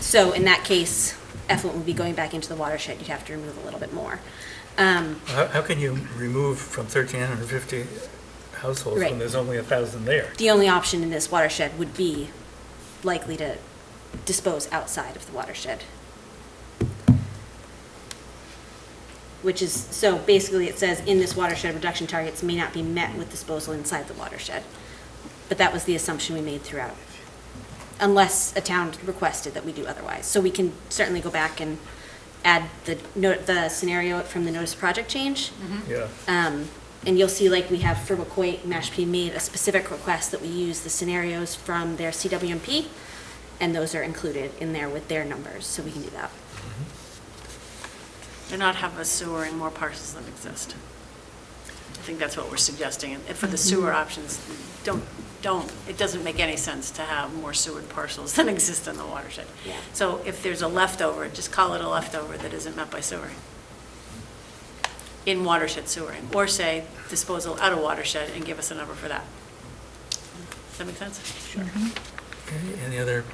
So in that case, effluent would be going back into the watershed. You'd have to remove a little bit more.
How can you remove from 1,350 households
Right.
when there's only 1,000 there?
The only option in this watershed would be likely to dispose outside of the watershed. Which is, so basically it says in this watershed, reduction targets may not be met with disposal inside the watershed. But that was the assumption we made throughout, unless a town requested that we do otherwise. So we can certainly go back and add the scenario from the notice of project change.
Yeah.
And you'll see, like we have for McCoy, Mashpee made a specific request that we use the scenarios from their CWMP, and those are included in there with their numbers, so we can do that.
And not have us sewering more parcels than exist. I think that's what we're suggesting. And for the sewer options, it doesn't make any sense to have more sewered parcels than exist in the watershed.
Yeah.
So if there's a leftover, just call it a leftover that isn't met by sewering. In watershed sewering, or say disposal out of watershed and give us a number for that. Does that make sense? Sure.
Okay, any other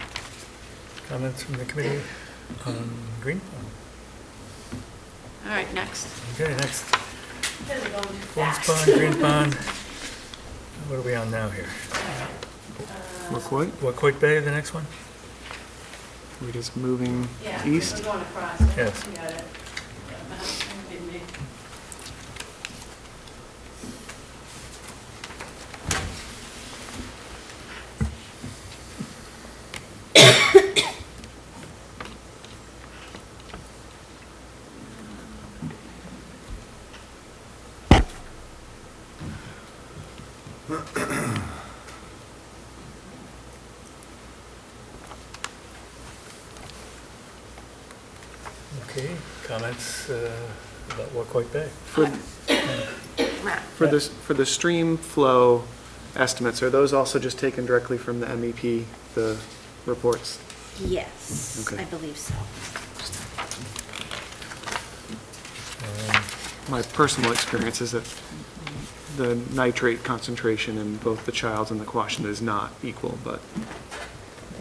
comments from the committee on green?
All right, next.
Okay, next. Bourne's Pond, Green Pond. What are we on now here?
McCoy,
Wacoit Bay, the next one?
we're just moving east.
going across.
Yes.
You got it.
Okay, comments about Wacoit Bay?
For the stream flow estimates, are those also just taken directly from the MEP, the reports?
Yes,
Okay.
I believe so.
My personal experience is that the nitrate concentration in both the Childs and the Quashnet is not equal, but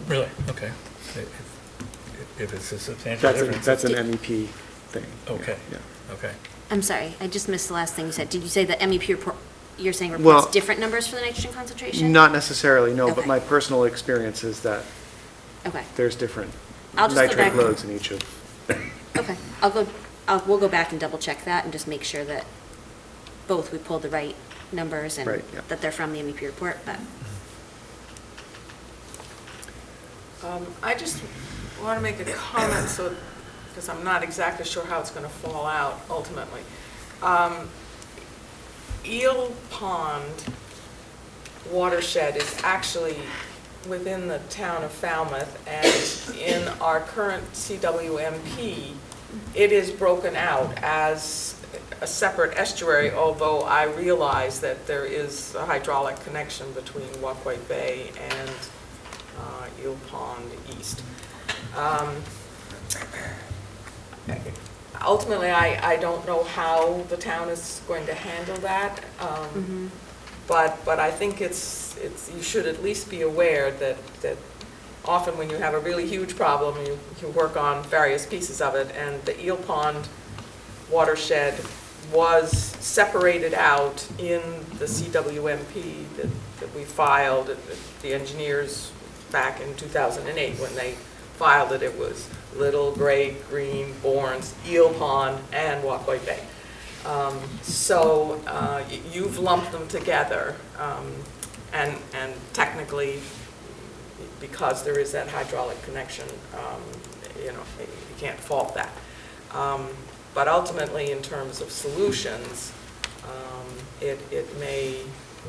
Really? Okay. if it's a substantial difference.
That's an MEP thing.
Okay,
Yeah.
okay.
I'm sorry, I just missed the last thing you said. Did you say the MEP report, you're saying
Well-
reports different numbers for the nitrogen concentration?
Not necessarily, no, but
Okay.
my personal experience is that
Okay,
there's different
I'll just go
nitrate
back.
loads in each of.
okay. We'll go back and double check that and just make sure that both we pulled the right numbers and
Right, yeah.
that they're from the MEP report, but.
I just want to make a comment, because I'm not exactly sure how it's going to fall out ultimately. Eel Pond watershed is actually within the town of Falmouth, and in our current CWMP, it is broken out as a separate estuary, although I realize that there is a hydraulic connection between Walkway Bay and Eel Pond East. Ultimately, I don't know how the town is going to handle that, but I think it's you should at least be aware that often when you have a really huge problem, you work on various pieces of it, and the Eel Pond watershed was separated out in the CWMP that we filed, the engineers back in 2008, when they filed it, it was Little, Great, Green, Bournes, Eel Pond, and Walkway Bay. So you've lumped them together, and technically, because there is that hydraulic connection, you can't fault that. But ultimately, in terms of solutions, it may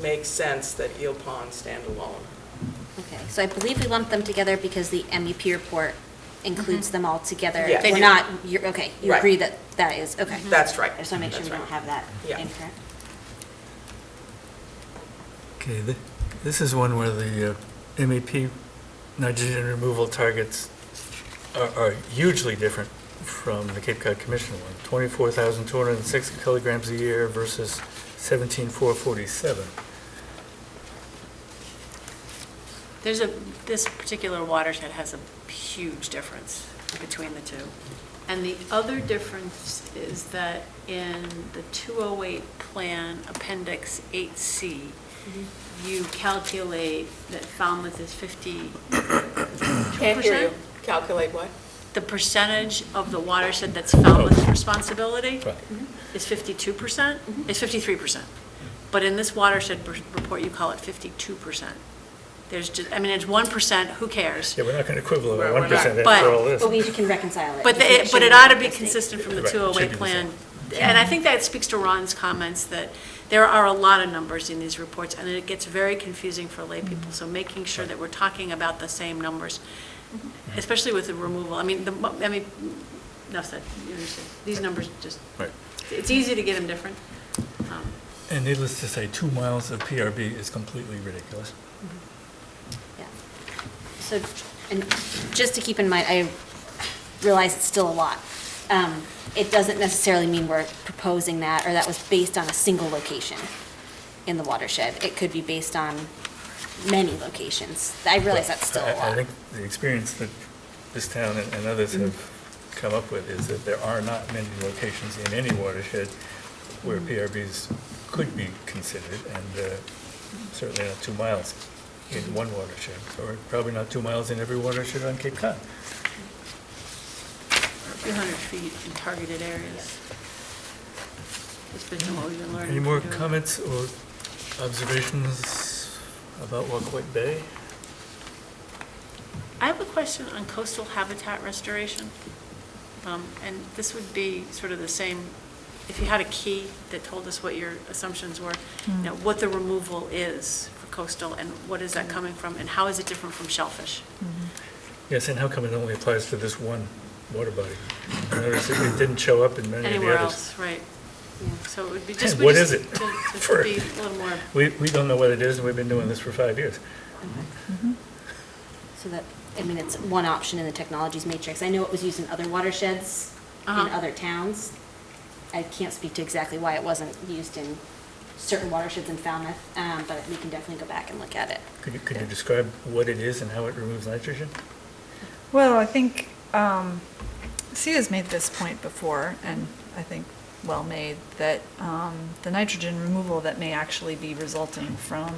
make sense that Eel Pond stand alone.
Okay, so I believe we lumped them together because the MEP report includes them all together.
Yes. They
We're
do.
not, okay, you
Right.
agree that that is, okay.
That's right.
I just want to make sure we
That's
don't
right.
have that
Yeah.
incorrect.
Okay, this is one where the MEP nitrogen removal targets are hugely different from the Cape Cod Commission one. 24,206 kilograms a year versus 17,447.
This particular watershed has a huge difference between the two. And the other difference is that in the 208 plan, Appendix 8C, you calculate that Falmouth is 50%.
Can't hear you. Calculate what?
The percentage of the watershed that's Falmouth's responsibility
Right.
is 52%, is 53%. But in this watershed report, you call it 52%. There's just, I mean, it's 1%, who cares?
Yeah, we're not going to quibble over
We're not.
1%
But-
after all this.
But we can reconcile it.
But
just to make sure
it
we're
ought
not
to be
missing.
consistent from the
Right, it should
208
be the
plan. And I think that speaks to Ron's comments that there are a lot of numbers in these reports, and it gets very confusing for lay people. So making sure that we're talking about the same numbers, especially with the removal. I mean, enough said, you understand. These numbers just,
Right.
it's easy to get them different.
And needless to say, 2 miles of PRB is completely ridiculous.
Yeah. So, and just to keep in mind, I realize it's still a lot. It doesn't necessarily mean we're proposing that, or that was based on a single location in the watershed. It could be based on many locations. I realize that's still a
I
lot.
think the experience that this town and others have come up with is that there are not many locations in any watershed where PRBs could be considered, and certainly not 2 miles in one watershed, or probably not 2 miles in every watershed on Cape Cod.
A few hundred feet in targeted areas. It's been what we've been learning.
Any more
from doing.
comments or observations about Walkway Bay?
I have a question on coastal habitat restoration. And this would be sort of the same, if you had a key that told us what your assumptions were, what the removal is for coastal, and what is that coming from, and how is it different from shellfish?
Yes, and how come it only applies to this one water body? I noticed it didn't show up in many of the
Anywhere
others.
else, right?
Yeah.
So it would be just.
What is it?
To
For-
be a little more,
We don't know what it is, and we've been doing this for 5 years.
So that, I mean, it's one option in the technologies matrix. I know it was used in other watersheds in other towns. I can't speak to exactly why it wasn't used in certain watersheds in Falmouth, but we can definitely go back and look at it.
Could you describe what it is and how it removes nitrogen?
Well, I think Sia's made this point before, and I think well made, that the nitrogen removal that may actually be resulting from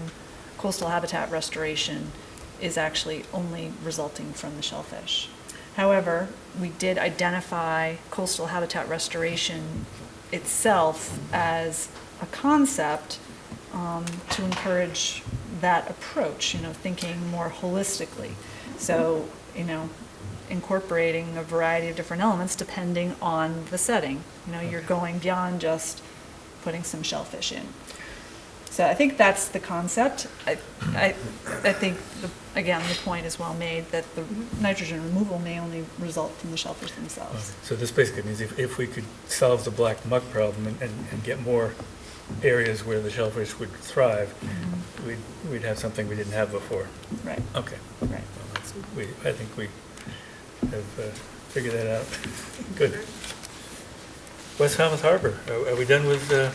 coastal habitat restoration is actually only resulting from the shellfish. However, we did identify coastal habitat restoration itself as a concept to encourage that approach, thinking more holistically. So, incorporating a variety of different elements depending on the setting. You're going beyond just putting some shellfish in. So I think that's the concept. I think, again, the point is well made that the nitrogen removal may only result from the shellfish themselves.
So this basically means if we could solve the black muck problem and get more areas where the shellfish would thrive, we'd have something we didn't have before.
Right.
Okay.
Right.
Well, I think we have figured that out. Good. West Falmouth Harbor, are we done with this?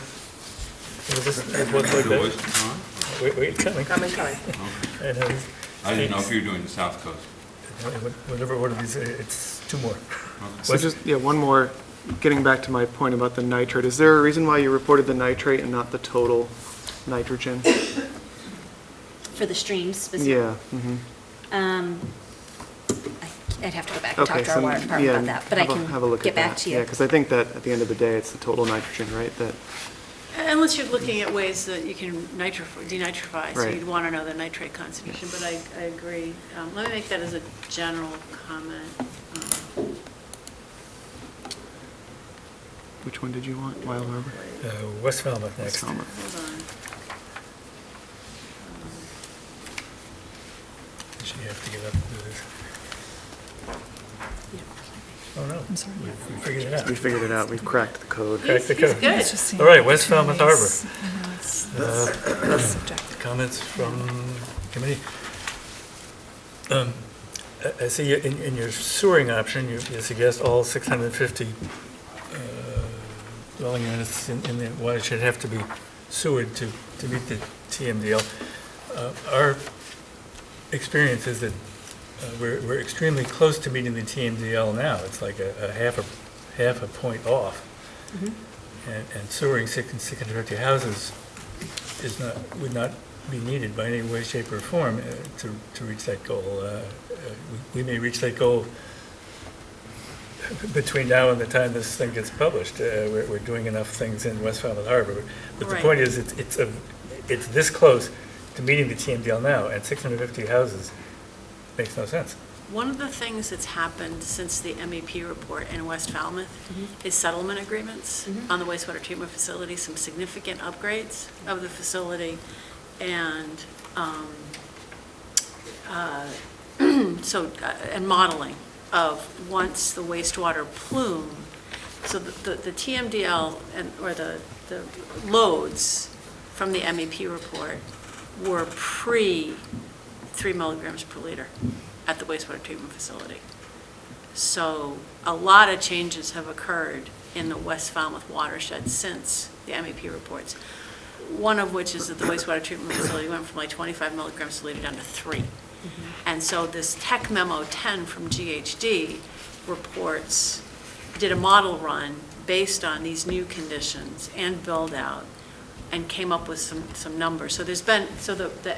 What's like that? Wait, coming.
Coming.
I know.
I didn't know if you were doing the South Coast.
Whatever one of these, it's two more.
So just, one more, getting back to my point about the nitrate. Is there a reason why you reported the nitrate and not the total nitrogen?
For the streams specifically.
Yeah. Mhm.
I'd have to go back and talk
Okay,
to our water department about that, but I can
have a look
get
at
back
that.
to you.
Yeah, because I think that at the end of the day, it's the total nitrogen, right? That,
Unless you're looking at ways that you can denitrify, so
Right.
you'd want to know the nitrate concentration, but I agree. Let me make that as a general comment.
which one did you want? Wild Harbor?
West Falmouth next.
West Falmouth.
Hold on.
She have to get up to do this. Oh, no.
I'm sorry.
We figured it out.
We figured it out. We've cracked the code.
Cracked the code.
Good.
It's just seems
All right,
like
West
too
Falmouth
many
Harbor.
I know, it's subjective.
Comments from committee? I see in your sewering option, you suggest all 650 dwelling units in the watershed have to be sewered to meet the TMDL. Our experience is that we're extremely close to meeting the TMDL now. It's like a half a point off. And sewering 650 houses would not be needed by any way, shape, or form to reach that goal. We may reach that goal between now and the time this thing gets published. We're doing enough things in West Falmouth Harbor. But the
Right.
point is, it's this close to meeting the TMDL now, and 650 houses makes no sense.
One of the things that's happened since the MEP report in West Falmouth is settlement agreements on the wastewater treatment facility, some significant upgrades of the facility, and and modeling of once the wastewater plume, so the TMDL or the loads from the MEP report were pre 3 milligrams per liter at the wastewater treatment facility. So a lot of changes have occurred in the West Falmouth watershed since the MEP reports. One of which is that the wastewater treatment facility went from like 25 milligrams per liter down to 3. And so this Tech Memo 10 from GHD did a model run based on these new conditions and build out, and came up with some numbers. So the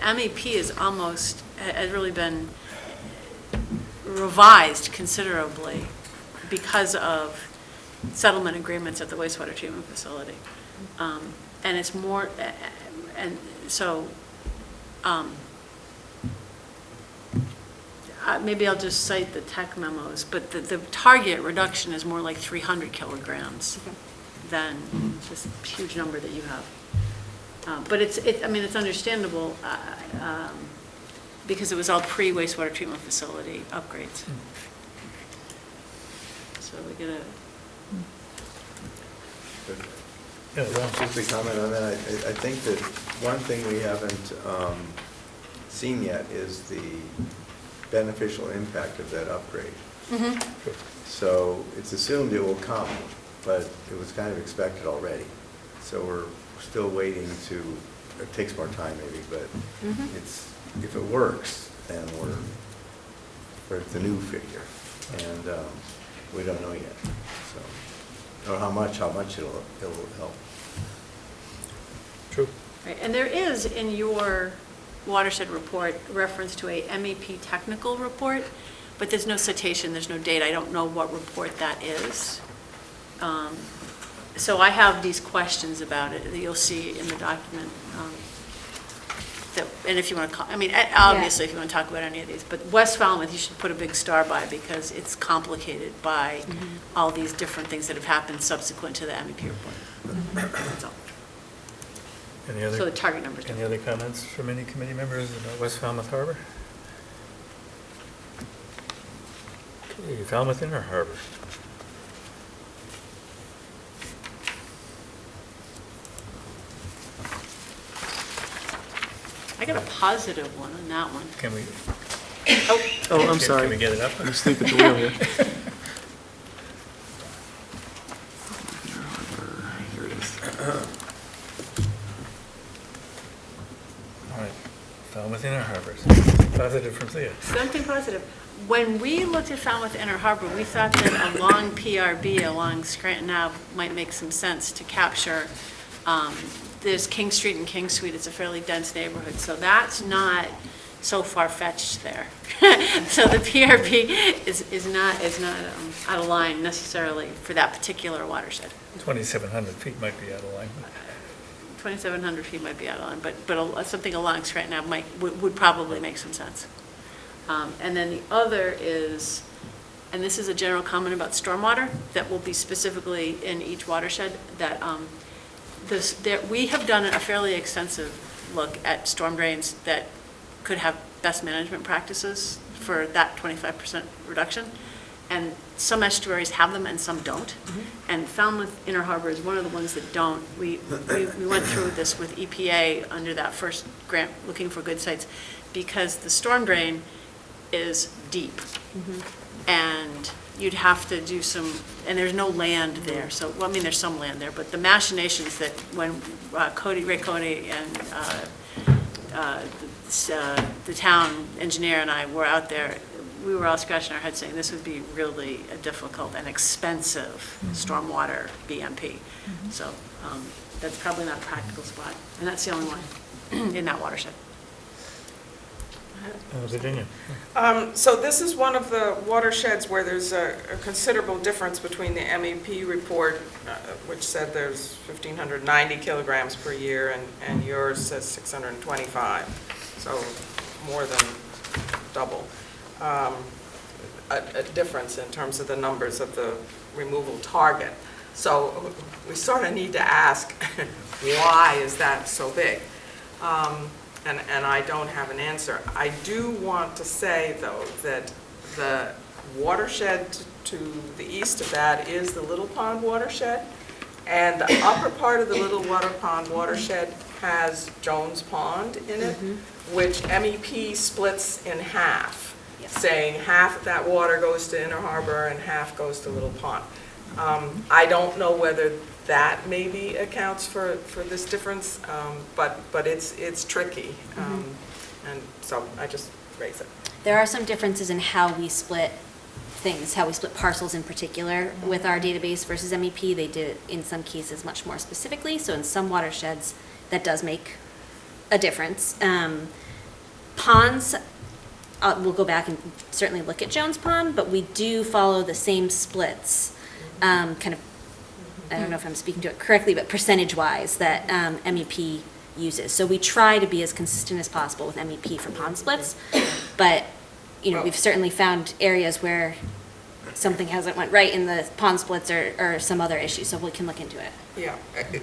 MEP has really been revised considerably because of settlement agreements at the wastewater treatment facility. And it's more, and so, maybe I'll just cite the tech memos, but the target reduction is more like 300 kilograms than this huge number that you have. But it's understandable because it was all pre-wastewater treatment facility upgrades. So we get a.
Yeah, well,
Just a comment on that, I think that one thing we haven't seen yet is the beneficial impact of that upgrade. So it's assumed it will come, but it was kind of expected already. So we're still waiting it takes more time maybe, but if it works, then we're for the new figure. And we don't know yet, so, or how much it'll help.
True.
Right, and there is in your watershed report reference to a MEP technical report, but there's no citation, there's no date. I don't know what report that is. So I have these questions about it that you'll see in the document. And if you want to, I mean, obviously, if you want to talk about any of these, but West Falmouth, you should put a big star by because it's complicated by all these different things that have happened subsequent to the MEP report. That's all.
Any other?
So the target numbers.
Any other comments from any committee members about West Falmouth Harbor? Okay, Falmouth Inner Harbor.
I got a positive one on that one.
Can we?
Oh,
Oh, I'm
Can
sorry.
we get it up?
I'm asleep at the wheel here. Here it is.
All right, Falmouth Inner Harbor. Positive from Thea.
something positive. When we looked at Falmouth Inner Harbor, we thought that a long PRB along Scranton Ave might make some sense to capture, there's King Street and King Street, it's a fairly dense neighborhood, so that's not so far-fetched there. So the PRB is not out of line necessarily for that particular watershed.
2,700 feet might be out of line.
2,700 feet might be out of line, but something along Scranton Ave would probably make some sense. And then the other is, and this is a general comment about stormwater that will be specifically in each watershed, that we have done a fairly extensive look at storm drains that could have best management practices for that 25% reduction. And some estuaries have them and some don't. And Falmouth Inner Harbor is one of the ones that don't. We went through this with EPA under that first grant, looking for good sites, because the storm drain is deep. And you'd have to do some, and there's no land there, so, well, I mean, there's some land there, but the machinations that when Ray Cody and the town engineer and I were out there, we were all scratching our heads saying this would be really a difficult and expensive stormwater BMP. So that's probably not a practical spot, and that's the only one in that watershed.
Virginia.
So this is one of the watersheds where there's a considerable difference between the MEP report, which said there's 1,590 kilograms per year, and yours says 625, so more than double. A difference in terms of the numbers of the removal target. So we sort of need to ask, why is that so big? And I don't have an answer. I do want to say, though, that the watershed to the east of that is the Little Pond watershed, and the upper part of the Little Pond watershed has Jones Pond in it, which MEP splits in half, saying half of that water goes to Inner Harbor and half goes to Little Pond. I don't know whether that maybe accounts for this difference, but it's tricky, and so I just raise it.
There are some differences in how we split things, how we split parcels in particular with our database versus MEP. They did it in some cases much more specifically, so in some watersheds that does make a difference. Ponds, we'll go back and certainly look at Jones Pond, but we do follow the same splits, kind of, I don't know if I'm speaking to it correctly, but percentage-wise that MEP uses. So we try to be as consistent as possible with MEP for pond splits, but we've certainly found areas where something hasn't went right in the pond splits or some other issue, so we can look into it.
Yeah,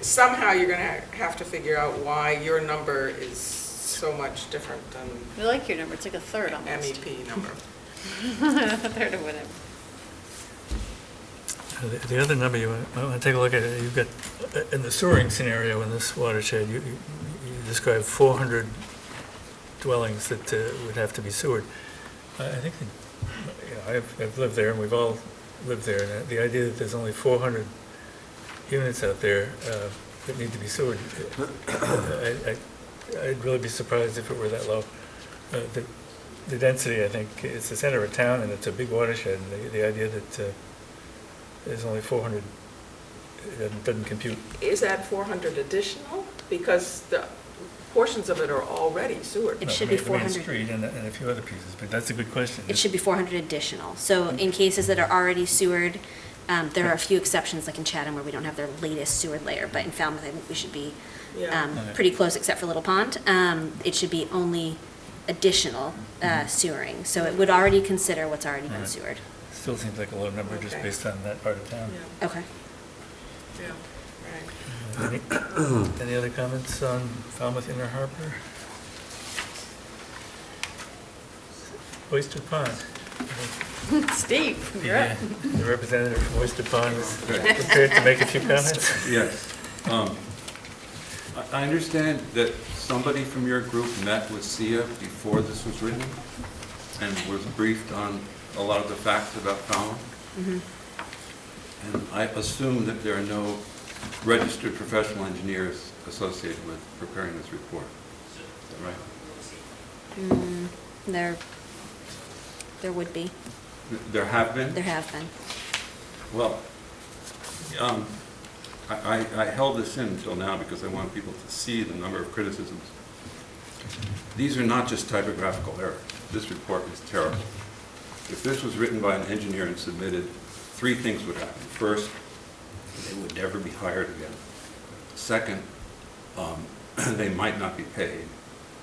somehow you're going to have to figure out why your number is so much different than
We like your number, it's like a third almost.
MEP number.
A third of whatever.
The other number you want to take a look at, you've got, in the sewering scenario in this watershed, you describe 400 dwellings that would have to be sewered. I think, I've lived there, and we've all lived there, and the idea that there's only 400 units out there that need to be sewered, I'd really be surprised if it were that low. the density, I think, it's the center of town and it's a big watershed. And the idea that there's only 400, it doesn't compute.
Is that 400 additional? Because the portions of it are already sewered.
It
No,
should
the
be
main
400.
street and a few other pieces, but that's a good question.
It should be 400 additional. So in cases that are already sewered, there are a few exceptions, like in Chatham, where we don't have their latest sewered layer, but in Falmouth, I think we should be
Yeah.
Okay.
pretty close, except for Little Pond. It should be only additional sewering. So it would already consider what's already been
Alright.
sewered.
Still seems like a low number just
Okay.
based on that part of town.
Yeah,
Okay.
yeah, right.
Any other comments on Falmouth Inner Harbor? Oyster Pond.
Steve, you're up.
The representative from Oyster Pond is prepared to make a few comments.
Yes. I understand that somebody from your group met with Sia before this was written and was briefed on a lot of the facts about Falmouth. And I assume that there are no registered professional engineers associated with preparing this report. Is that right?
There would be.
There have been?
There have been.
Well, I held this in until now because I want people to see the number of criticisms. These are not just typographical errors. This report is terrible. If this was written by an engineer and submitted, three things would happen. First, they would never be hired again. Second, they might not be paid.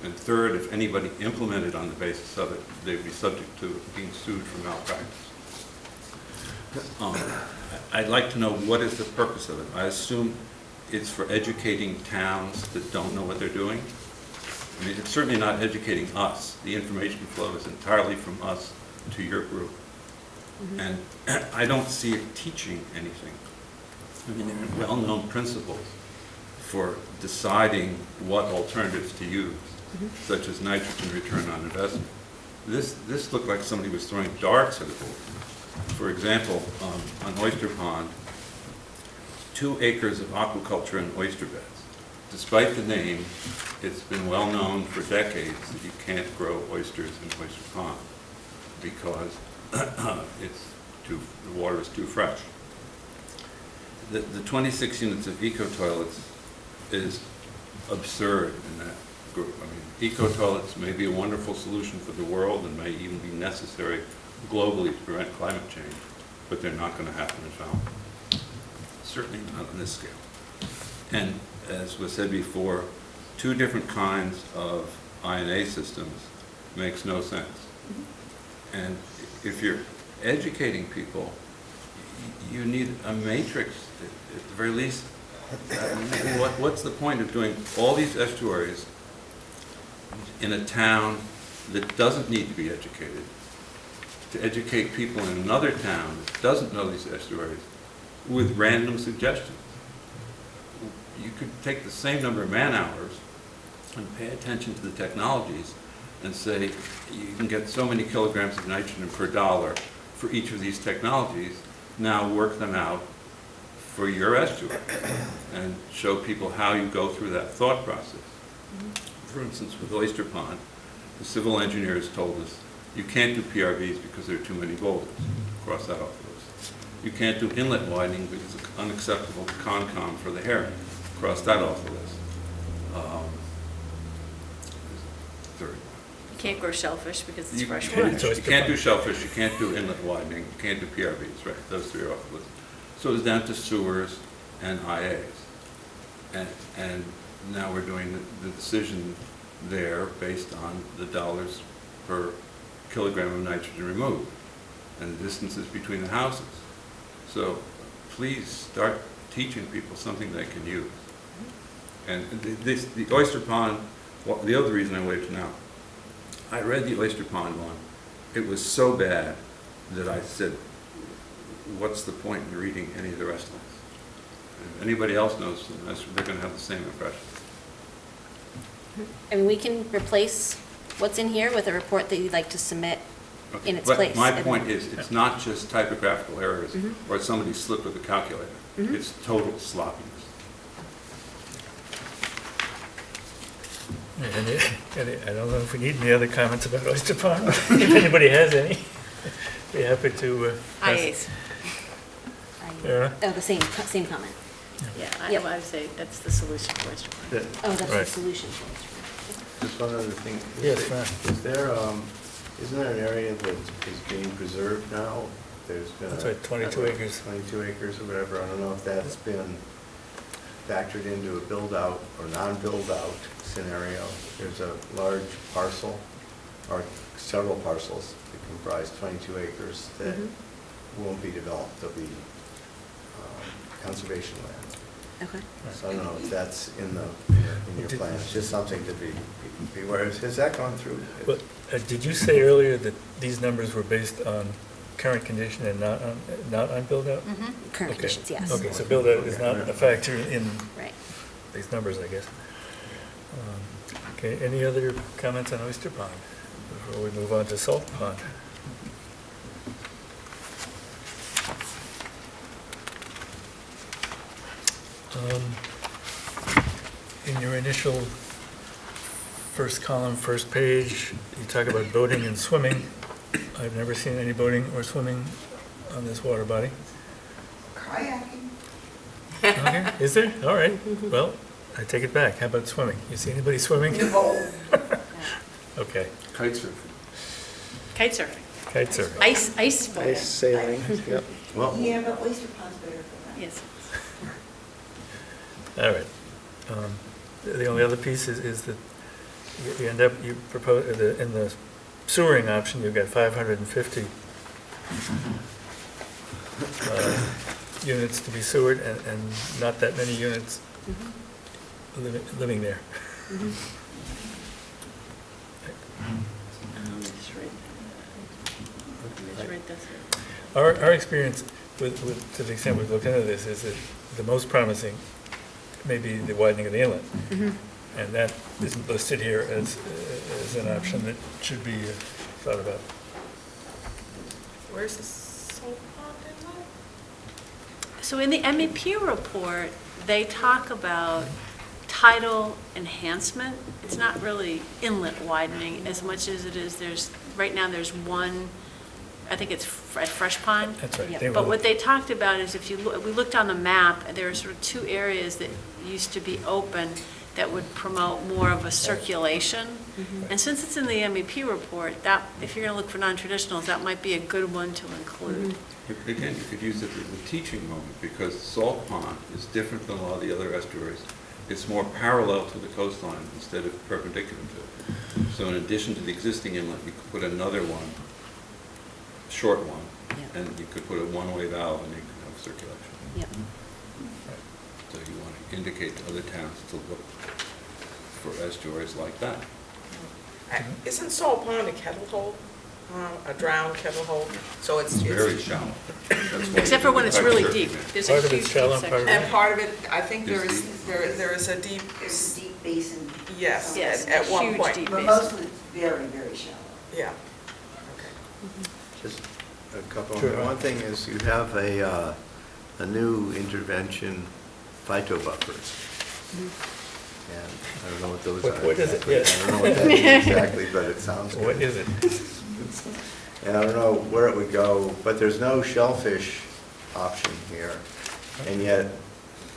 And third, if anybody implemented on the basis of it, they'd be subject to being sued for malpractice. I'd like to know what is the purpose of it. I assume it's for educating towns that don't know what they're doing. I mean, it's certainly not educating us. The information flow is entirely from us to your group. And I don't see it teaching anything. I mean, there are well-known principles for deciding what alternatives to use, such as nitrogen return on investment. This looked like somebody was throwing darts at a board. For example, on Oyster Pond, 2 acres of aquaculture and oyster beds. Despite the name, it's been well known for decades that you can't grow oysters in Oyster Pond because the water is too fresh. The 26 units of eco-toilets is absurd in that group. I mean, eco-toilets may be a wonderful solution for the world and may even be necessary globally to prevent climate change, but they're not going to happen in Falmouth. Certainly not on this scale. And as was said before, 2 different kinds of INA systems makes no sense. And if you're educating people, you need a matrix at the very least. What's the point of doing all these estuaries in a town that doesn't need to be educated, to educate people in another town that doesn't know these estuaries with random suggestions? You could take the same number of man-hours and pay attention to the technologies and say you can get so many kilograms of nitrogen per dollar for each of these technologies. Now work them out for your estuary and show people how you go through that thought process. For instance, with Oyster Pond, the civil engineers told us you can't do PRVs because there are too many boulders. Cross that off the list. You can't do inlet widening because it's unacceptable to Concom for the herring. Cross that off the list. Third.
You can't grow shellfish because it's
You
fresh
can't-
water.
You can't do shellfish, you can't do inlet widening, you can't do PRVs, right? Those 3 are off the list. So it's down to sewers and IAs. And now we're doing the decision there based on the dollars per kilogram of nitrogen removed and the distances between the houses. So please start teaching people something they can use. And the Oyster Pond, well, the other reason I waited now, I read the Oyster Pond one. It was so bad that I said, what's the point in reading any of the rest of this? If anybody else knows them, they're going to have the same impression.
I mean, we can replace what's in here with a report that you'd like to submit in its place.
But my point is, it's not just typographical errors or somebody slipped with a calculator. It's total sloppiness.
I don't know if we need any other comments about Oyster Pond. If anybody has any, be happy to.
IAs.
Yeah.
Oh, the same comment.
Yeah,
Yep.
I would say that's the solution for Oyster Pond.
Oh, that's the
Right.
solution for Oyster
Just one other thing.
Yes,
Is there, isn't there an area that is being preserved now? There's been.
That's right, 22 acres.
22 acres or whatever. I don't know if that's been factored into a build-out or non-build-out scenario. There's a large parcel, or several parcels that comprise 22 acres that won't be developed. They'll be conservation land.
Okay.
So I don't know if that's in your plan. It's just something to be aware of. Has that gone through?
But did you say earlier that these numbers were based on current condition and not on build-out?
Current
Okay.
conditions, yes.
Okay, so build-out is not a factor in
Right.
these numbers, I guess. Okay, any other comments on Oyster Pond before we move on to Salt Pond? In your initial first column, first page, you talk about boating and swimming. I've never seen any boating or swimming on this water body.
Kayaking.
Okay, is there? All right, well, I take it back. How about swimming? You see anybody swimming?
No.
Okay,
Kite surfing.
Kite surfing,
kite surfing.
ice boating.
Ice sailing, yep.
Well,
Yeah, but oyster pond's better for that.
Yes.
All right. The only other piece is that you end up, you propose, in the sewering option, you've got 550 units to be sewered and not that many units living there.
Just write this.
Our experience with, to the extent we've looked into this, is that the most promising may be the widening of the inlet. And that isn't listed here as an option that should be thought about.
Where's the salt pond inlet?
So in the MEP report, they talk about tidal enhancement. It's not really inlet widening as much as it is, right now there's one, I think it's at Fresh Pond.
That's right.
Yeah.
They
But
will-
what they talked about is if you look, we looked on the map, and there are sort of two areas that used to be open that would promote more of a circulation. And since it's in the MEP report, that, if you're going to look for non-traditionals, that might be a good one to include.
Again, you could use it as a teaching moment, because Salt Pond is different than a lot of the other estuaries. It's more parallel to the coastline instead of perpendicular to it. So in addition to the existing inlet, you could put another one, short one,
Yeah.
and you could put a one-way valve and you could have circulation.
Yep.
So you want to indicate to other towns to look for estuaries like that.
Isn't Salt Pond a kettle hole? A drowned kettle hole? So
It's very shallow. That's why
Except for when it's really
kite
deep.
surfing.
There's a
Part of
huge
it's
deep
shallow, part of
section.
And part of it, I think there
Is
is,
deep.
there is a deep,
There's a deep basin.
yes,
Yes,
at one
huge
point.
deep
But
basin.
most of it's very, very shallow.
Yeah. Okay.
just a couple.
Sure.
One thing is you have a new intervention phytobuffers. And I don't know what those are.
What is it?
exactly.
Yes.
I don't know what that is exactly, but it sounds good.
What is it?
And I don't know where it would go, but there's no shellfish option here. And yet,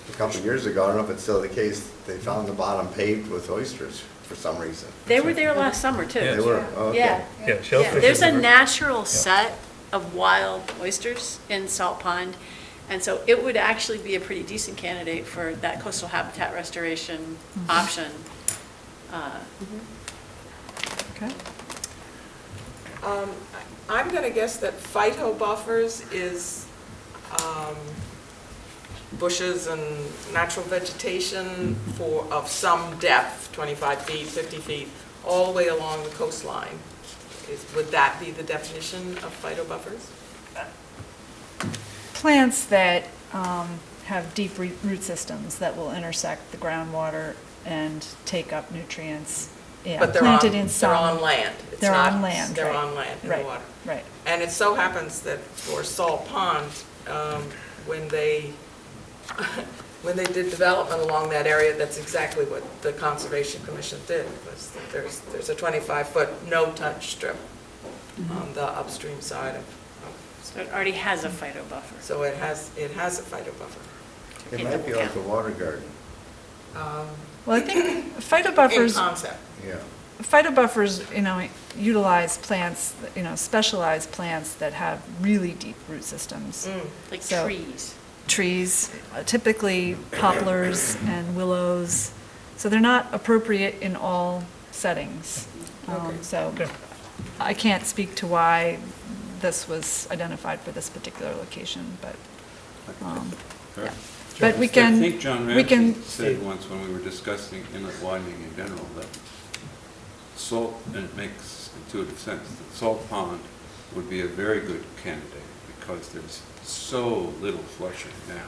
a couple of years ago, I don't know if it's still the case, they found the bottom paved with oysters for some reason.
They were there last summer, too.
Yes.
They were, okay.
Yeah.
Yeah,
Yeah,
shellfish.
there's
is
a
the-
natural set of wild oysters in Salt Pond, and so it would actually be a pretty decent candidate for that coastal habitat restoration option.
Okay.
I'm going to guess that phytobuffers is bushes and natural vegetation of some depth, 25 feet, 50 feet, all the way along the coastline. Would that be the definition of phytobuffers?
Plants that have deep root systems that will intersect the groundwater and take up nutrients. Yeah,
But they're
planted
on,
in
they're
some.
on land. It's
They're
not-
on land,
They're
right.
on land in the
Right,
water.
right.
And it so happens that for Salt Pond, when they, when they did development along that area, that's exactly what the Conservation Commission did, was that there's a 25-foot no-touch strip on the upstream side of,
So it already has a phyto buffer.
so it has a phyto buffer.
It might be like a water garden,
Well, I think
In
phytobuffers,
concept.
yeah.
phytobuffers, utilize plants, specialized plants that have really deep root systems.
Like
So-
trees.
Trees, typically poplars and willows, so they're not appropriate in all settings. So
Okay.
I can't speak to why this was identified for this particular location, but,
Correct.
but we
I
can,
think John
we can,
Ramsey said once when we were discussing inlet widening in general that salt, and it makes intuitive sense, that Salt Pond would be a very good candidate because there's so little flushing now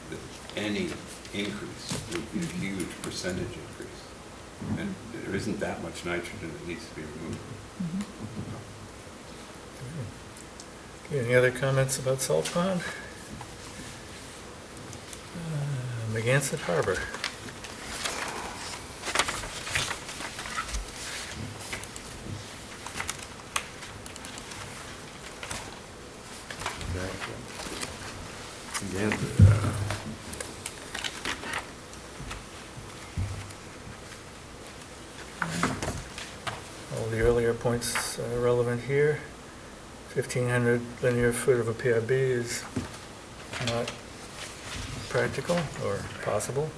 that any increase would be a huge percentage increase. And there isn't that much nitrogen that needs to be removed.
Okay, any other comments about Salt Pond? Megansett Harbor.
Again,
All the earlier points are relevant here. 1,500 linear foot of a PIB is not practical or possible.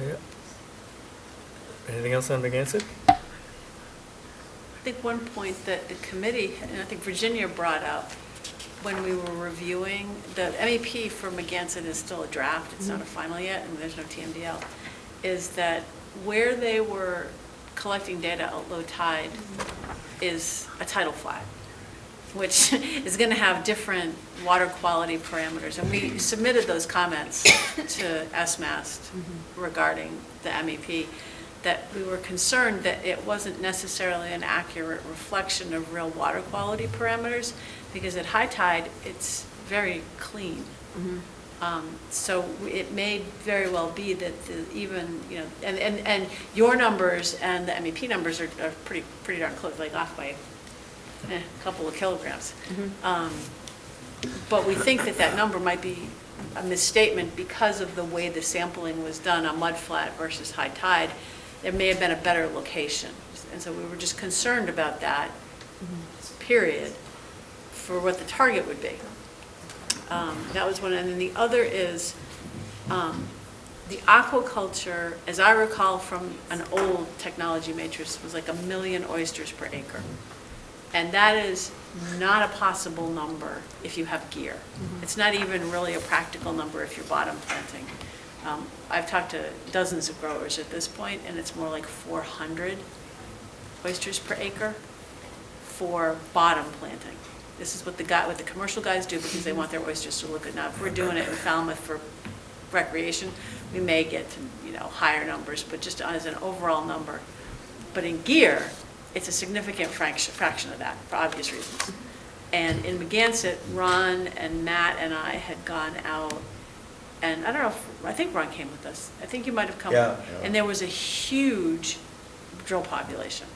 Yeah. Anything else on Megansett?
I think one point that the committee, and I think Virginia brought up when we were reviewing, the MEP for Megansett is still a draft, it's not a final yet, and there's no TMDL, is that where they were collecting data at low tide is a tidal flat, which is going to have different water quality parameters. And we submitted those comments to SMAST regarding the MEP, that we were concerned that it wasn't necessarily an accurate reflection of real water quality parameters, because at high tide, it's very clean. So it may very well be that even, and your numbers and the MEP numbers are pretty darn close, like off by a couple of kilograms. But we think that number might be a misstatement because of the way the sampling was done on mudflat versus high tide. There may have been a better location. And so we were just concerned about that, period, for what the target would be. That was one, and then the other is the aquaculture, as I recall from an old technology matrix, was like 1 million oysters per acre. And that is not a possible number if you have gear. It's not even really a practical number if you're bottom planting. I've talked to dozens of growers at this point, and it's more like 400 oysters per acre for bottom planting. This is what the commercial guys do because they want their oysters to look good. Now, if we're doing it in Falmouth for recreation, we may get to higher numbers, but just as an overall number. But in gear, it's a significant fraction of that for obvious reasons. And in Megansett, Ron and Matt and I had gone out, and I don't know I think Ron came with us. I think you might have come.
Yeah.
And there was a huge drill population.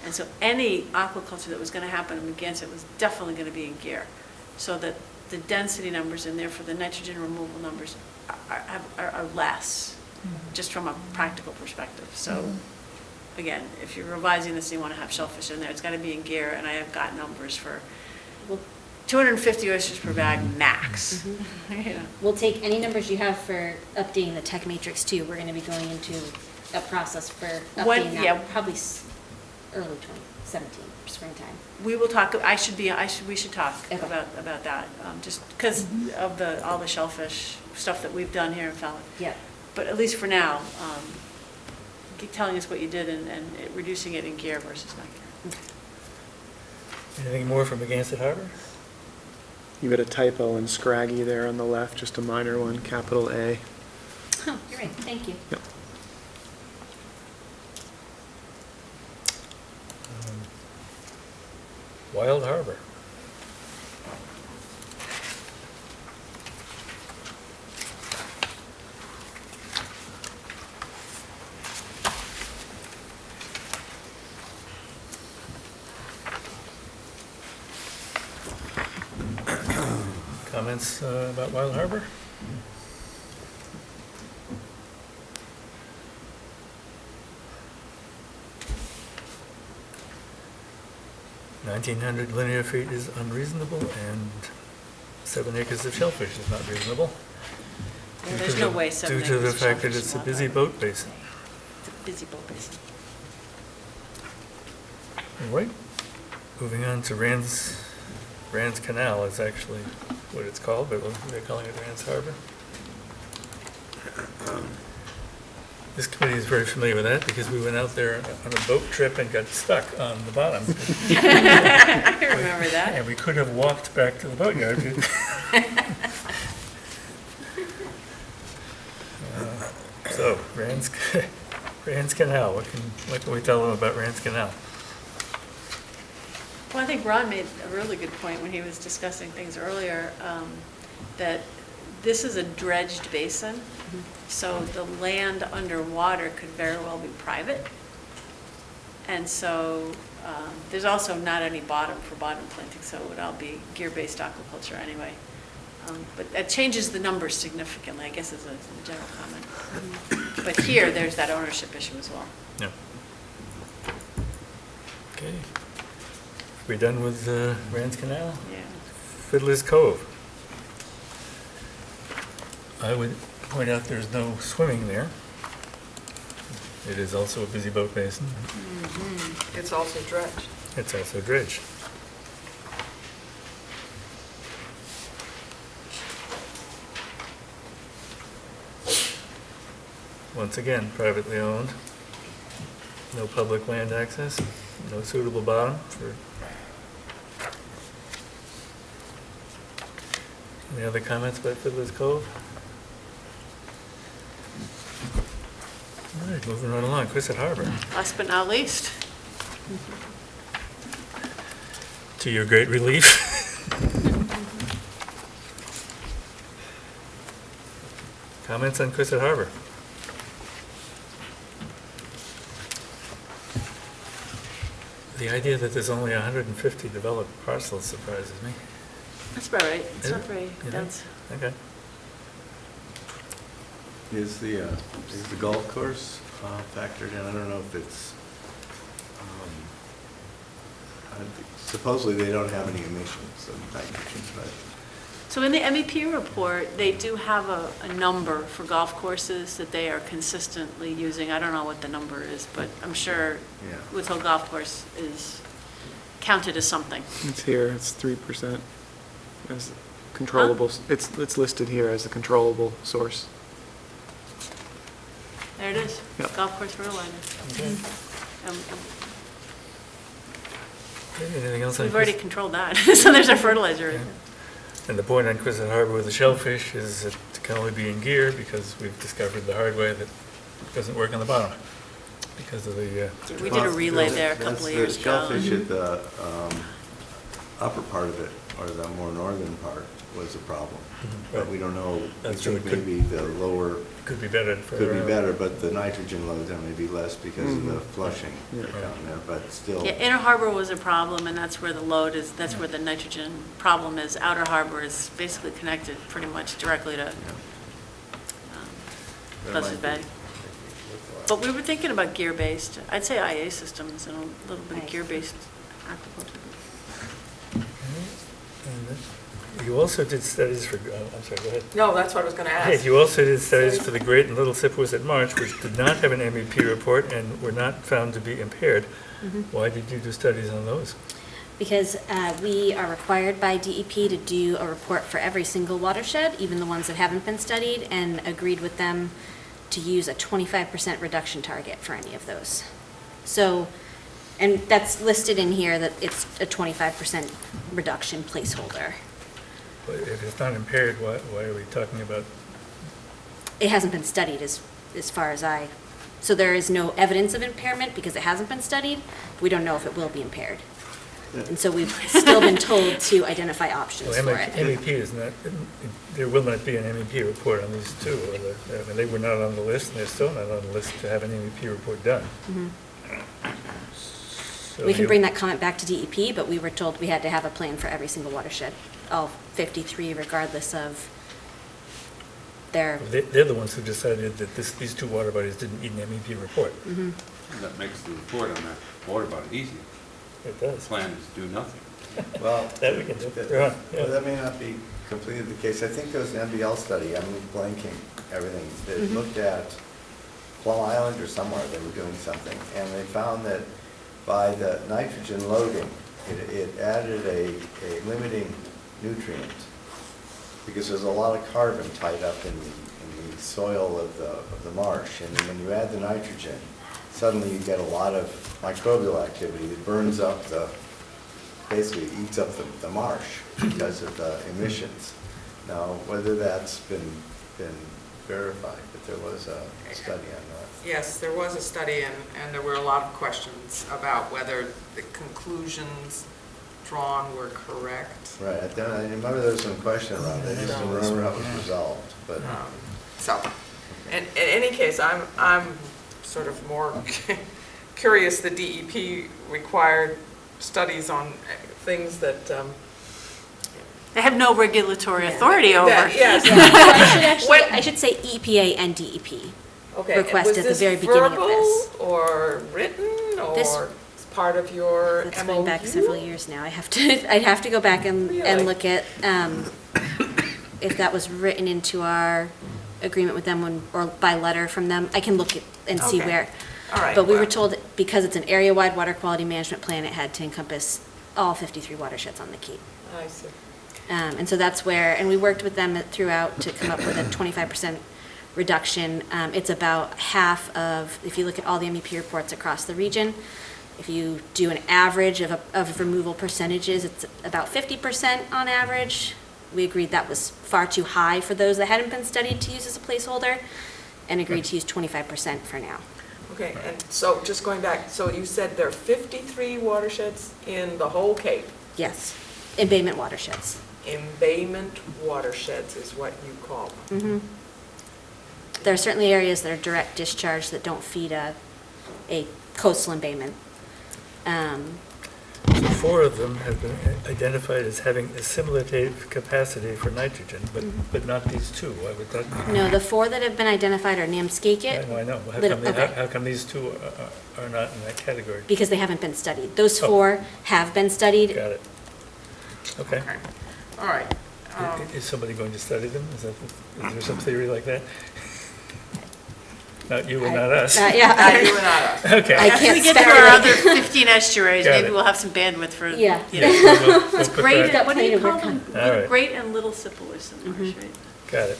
And so any aquaculture that was going to happen in Megansett was definitely going to be in gear, so that the density numbers and therefore the nitrogen removal numbers are less, just from a practical perspective. So again, if you're revising this and you want to have shellfish in there, it's got to be in gear, and I have got numbers for 250 oysters per bag max.
We'll take any numbers you have for updating the tech matrix too. We're going to be going into a process for updating that probably early 2017, springtime.
We will talk, we should talk
Okay.
about that, just because of all the shellfish stuff that we've done here in Falmouth.
Yeah.
But at least for now, keep telling us what you did and reducing it in gear versus not gear.
Anything more from Megansett Harbor?
You got a typo in Scraggy there on the left, just a minor one, capital A.
Oh, you're right. Thank you.
Yep.
Wild Harbor. Comments about Wild Harbor? $1,900 linear feet is unreasonable, and 7 acres of shellfish is not reasonable.
Yeah, there's no way 7
Due to the
acres of
fact that
shellfish
it's
is
a
not
busy
right.
boat basin.
It's a busy boat basin.
All right, moving on to Rand's Canal is actually what it's called, but they're calling it Rand's Harbor. This committee is very familiar with that because we went out there on a boat trip and got stuck on the bottom.
I remember that.
And we could have walked back to the boatyard. So, Rand's Canal, what can we tell them about Rand's Canal?
Well, I think Ron made a really good point when he was discussing things earlier, that this is a dredged basin, so the land underwater could very well be private. And so there's also not any bottom for bottom planting, so it would all be gear-based aquaculture anyway. But that changes the numbers significantly, I guess, is a general comment. But here, there's that ownership issue as well.
No. Okay. We done with Rand's Canal?
Yeah.
Fiddler's Cove. I would point out there's no swimming there. It is also a busy boat basin.
It's also dredged.
It's also dredged. Once again, privately owned. No public land access, no suitable bottom for. Any other comments about Fiddler's Cove? All right, moving right along, Quistit Harbor.
Last but not least.
To your great relief. Comments on Quistit Harbor? The idea that there's only 150 developed parcels surprises me.
That's about right. It's
Is
not
it?
very
You think?
dense.
Okay.
Is the golf course factored in? I don't know if it's, supposedly they don't have any emissions of nitrogen, but.
So in the MEP report, they do have a number for golf courses that they are consistently using. I don't know what the number is, but I'm sure
Yeah.
Woods Hole Golf Course is counted as something.
It's here, it's 3% as controllable, it's listed here as a controllable source.
There it is,
Yep.
golf course fertilizer.
Okay. Okay, anything else on
We've already
Quistit?
controlled that, so there's our fertilizer right
Yeah.
there.
And the point on Quistit Harbor with the shellfish is that it can only be in gear because we've discovered the hard way that it doesn't work on the bottom because of the.
We did a relay there a couple of years ago.
The shellfish at the upper part of it, or the more northern part, was a problem. But
Right.
we don't know, we
That's true.
think
It could-
maybe the lower
Could be better for.
could be better, but the nitrogen loads are maybe less because of the flushing
Yeah.
down there, but still.
Yeah, inner harbor was a problem, and that's where the load is, that's where the nitrogen problem is. Outer harbor is basically connected pretty much directly to
There
Buzzards
might
Bay.
be-
But we were thinking about gear-based, I'd say IA systems and a little bit of
Right.
gear-based aquaculture.
And you also did studies for, I'm sorry, go ahead.
No, that's what I was going to
Hey,
ask.
you also did studies for the Great and Little Sipuisat Marsh, which did not have an MEP report and were not found to be impaired. Why did you do studies on those?
Because we are required by DEP to do a report for every single watershed, even the ones that haven't been studied, and agreed with them to use a 25% reduction target for any of those. So, and that's listed in here that it's a 25% reduction placeholder.
But if it's not impaired, why are we talking about?
It hasn't been studied as far as so there is no evidence of impairment because it hasn't been studied. We don't know if it will be impaired. And so we've still been told to identify options
Well,
for it.
MEP is not, there will not be an MEP report on these two. I mean, they were not on the list, and they're still not on the list to have an MEP report done. So
We can
you-
bring that comment back to DEP, but we were told we had to have a plan for every single watershed, all 53, regardless of their,
They're the ones who decided that these two water bodies didn't need an MEP report.
That makes the report on that water body easy.
It
The
does.
plan is do nothing.
Well,
That we can do.
that-
Yeah, yeah.
well, that may not be completely the case. I think there was an MBL study, I'm blanking everything, that looked at Plum Island or somewhere, they were doing something, and they found that by the nitrogen loading, it added a limiting nutrient, because there's a lot of carbon tied up in the soil of the marsh, and when you add the nitrogen, suddenly you get a lot of microbial activity that burns up basically eats up the marsh because of the emissions. Now, whether that's been verified, but there was a study on that.
Yes, there was a study, and there were a lot of questions about whether the conclusions drawn were correct.
Right, I remember there was some question around it, I just don't remember how it was resolved, but.
So, in any case, I'm sort of more curious, the DEP required studies on things that,
They have no regulatory authority over.
yes.
I should say EPA and DEP.
Okay,
Request
was
at the
this
very beginning of
verbal
this.
or written,
This-
or as part of your MOU?
That's going back several years now. I'd have to go back and
Really?
look at if that was written into our agreement with them or by letter from them. I can look at and see
Okay.
where.
All right,
But we were
well-
told that because it's an area-wide water quality management plan, it had to encompass all 53 watersheds on the Cape.
I see.
And so that's where, and we worked with them throughout to come up with a 25% reduction. It's about half of, if you look at all the MEP reports across the region, if you do an average of removal percentages, it's about 50% on average. We agreed that was far too high for those that hadn't been studied to use as a placeholder, and agreed to use 25% for now.
Okay, and so just going back, so you said there are 53 watersheds in the whole Cape.
Yes, embayment watersheds.
Embayment watersheds is what you call them.
There are certainly areas that are direct discharge that don't feed a coastal embayment.
So 4 of them have been identified as having assimilative capacity for nitrogen, but not these 2. Why would that be?
No, the 4 that have been identified are Namskakit.
I know.
Okay.
How come these 2 are not in that category?
Because they haven't been studied. Those
Oh.
4 have been studied.
Got it. Okay.
Okay, all right.
Is somebody going to study them? Is there some theory like that? Not you and not us.
Yeah,
Not you and not us.
Okay.
I
After we
can't
get through our other
speculate.
15 estuaries,
Got
maybe
it.
we'll have some bandwidth for,
Yeah.
you know.
It's
Great, what do you call
Work
them?
on-
All right.
Great and Little Simple or something, right?
Got it.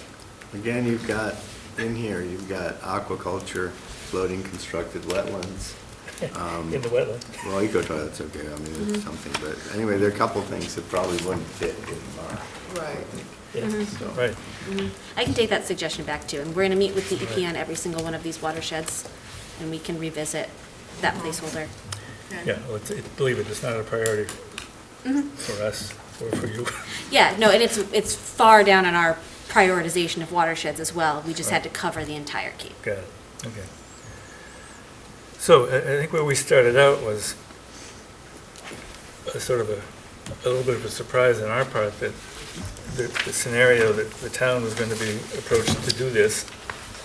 Again, you've got, in here, you've got aquaculture, floating constructed wetlands.
In the wetland.
Well, eco toilets, okay, I mean, it's something, but anyway, there are a couple of things that probably wouldn't fit in our.
Right.
Yeah,
So-
right.
I can take that suggestion back too, and we're going to meet with DEP on every single one of these watersheds, and we can revisit that placeholder.
Yeah, well, believe it, it's not a priority for us or for you.
Yeah, no, and it's far down on our prioritization of watersheds as well. We just had to cover the entire Cape.
Got it, okay. So I think where we started out was a sort of a little bit of a surprise on our part that the scenario that the town was going to be approached to do this,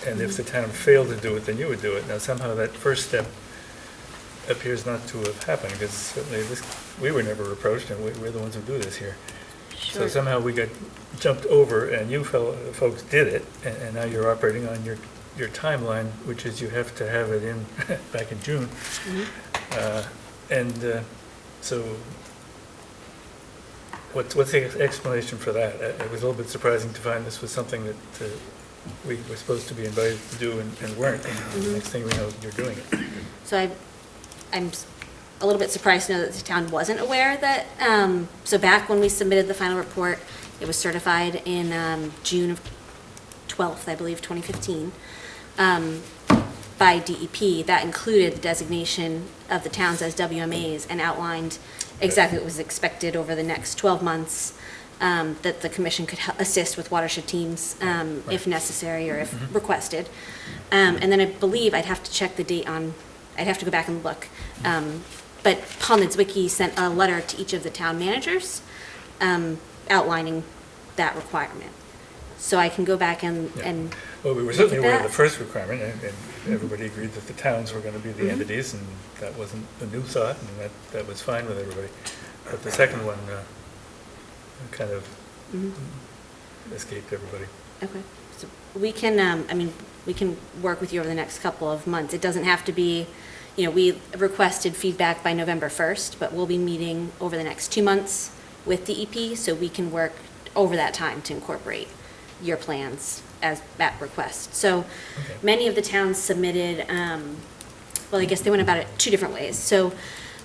and if the town failed to do it, then you would do it. Now somehow that first step appears not to have happened, because certainly we were never approached, and we're the ones who do this here. So
Sure.
somehow we got jumped over, and you folks did it, and now you're operating on your timeline, which is you have to have it in back in June. So what's the explanation for that? It was a little bit surprising to find this was something that we were supposed to be invited to do and weren't, and the next thing we know, you're doing it.
So I'm a little bit surprised to know that the town wasn't aware that, so back when we submitted the final report, it was certified in June of 12th, I believe, 2015, by DEP. That included the designation of the towns as WMAs and outlined exactly what was expected over the next 12 months, that the commission could assist with watershed teams if necessary or if requested. And then I believe I'd have to check the date on, I'd have to go back and look. But Paul Niedzwiecki sent a letter to each of the town managers outlining that requirement. So I can go back and
Well, we were
look
certainly
at
aware of
that.
the first requirement, and everybody agreed that the towns were going to be the entities, and that wasn't a new thought, and that was fine with everybody. But the second one kind of escaped everybody.
Okay, so we can, I mean, we can work with you over the next couple of months. It doesn't have to be, you know, we requested feedback by November 1st, but we'll be meeting over the next 2 months with DEP, so we can work over that time to incorporate your plans as that request. So many of the towns submitted, well, I guess they went about it 2 different ways. So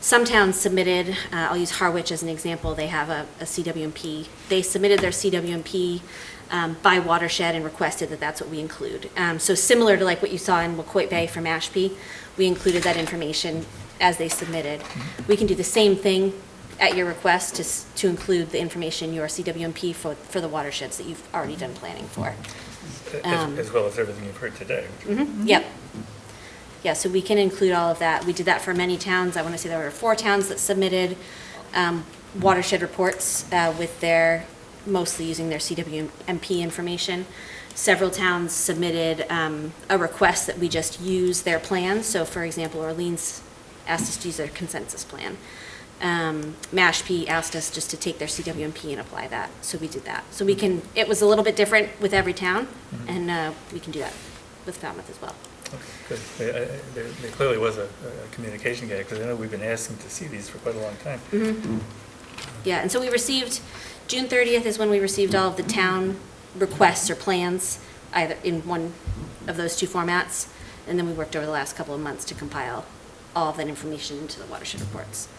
some towns submitted, I'll use Harwich as an example, they have a CWMP. They submitted their CWMP by watershed and requested that that's what we include. So similar to like what you saw in Wacoit Bay for Mashpee, we included that information as they submitted. We can do the same thing at your request to include the information, your CWMP for the watersheds that you've already done planning for.
As well as everything you've heard today.
Yep. Yeah, so we can include all of that. We did that for many towns. I want to say there were 4 towns that submitted watershed reports with their, mostly using their CWMP information. Several towns submitted a request that we just use their plans. So for example, Orleans asked us to use their consensus plan. Mashpee asked us just to take their CWMP and apply that, so we did that. So we can, it was a little bit different with every town, and we can do that with Falmouth as well.
Okay, good. There clearly was a communication gap, because I know we've been asking to see these for quite a long time.
Yeah, and so we received, June 30th is when we received all of the town requests or plans, either in one of those 2 formats, and then we worked over the last couple of months to compile all of that information into the watershed reports.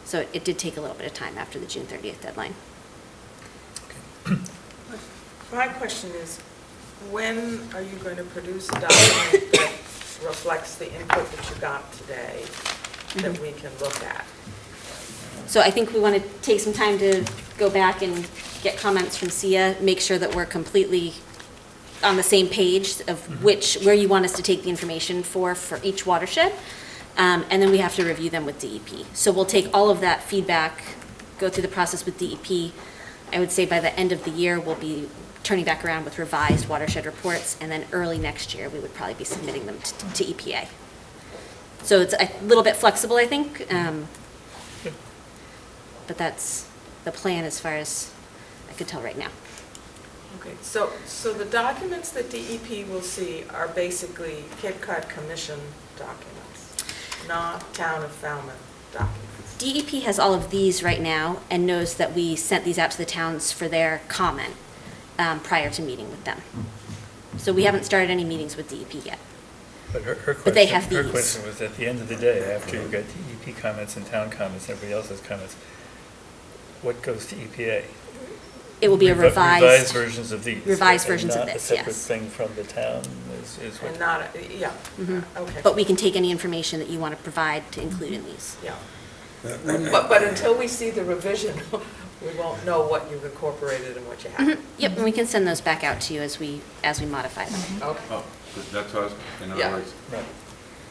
So it did take a little bit of time after the June 30th deadline.
My question is, when are you going to produce a document that reflects the input that you got today that we can look at?
So I think we want to take some time to go back and get comments from SIA, make sure that we're completely on the same page of where you want us to take the information for each watershed. And then we have to review them with DEP. So we'll take all of that feedback, go through the process with DEP. I would say by the end of the year, we'll be turning back around with revised watershed reports, and then early next year, we would probably be submitting them to EPA. So it's a little bit flexible, I think, but that's the plan as far as I could tell right now.
Okay, so the documents that DEP will see are basically Cape Cod Commission documents, not Town of Falmouth documents.
DEP has all of these right now and knows that we sent these out to the towns for their comment prior to meeting with them. So we haven't started any meetings with DEP yet.
But her
But they have
question, her
these.
question was, at the end of the day, after you've got DEP comments and town comments, and everybody else's comments, what goes to EPA?
It will be a
Revised versions of these.
revised
and
versions of
not
this,
a separate
yes.
thing from the town is what.
And not, yeah, okay.
But we can take any information that you want to provide to include in these.
Yeah. But until we see the revision, we won't know what you've incorporated and what you haven't.
Yep, and we can send those back out to you as we modify them.
Okay.
Oh, that's what I was, in
Yeah.
other words,
Right.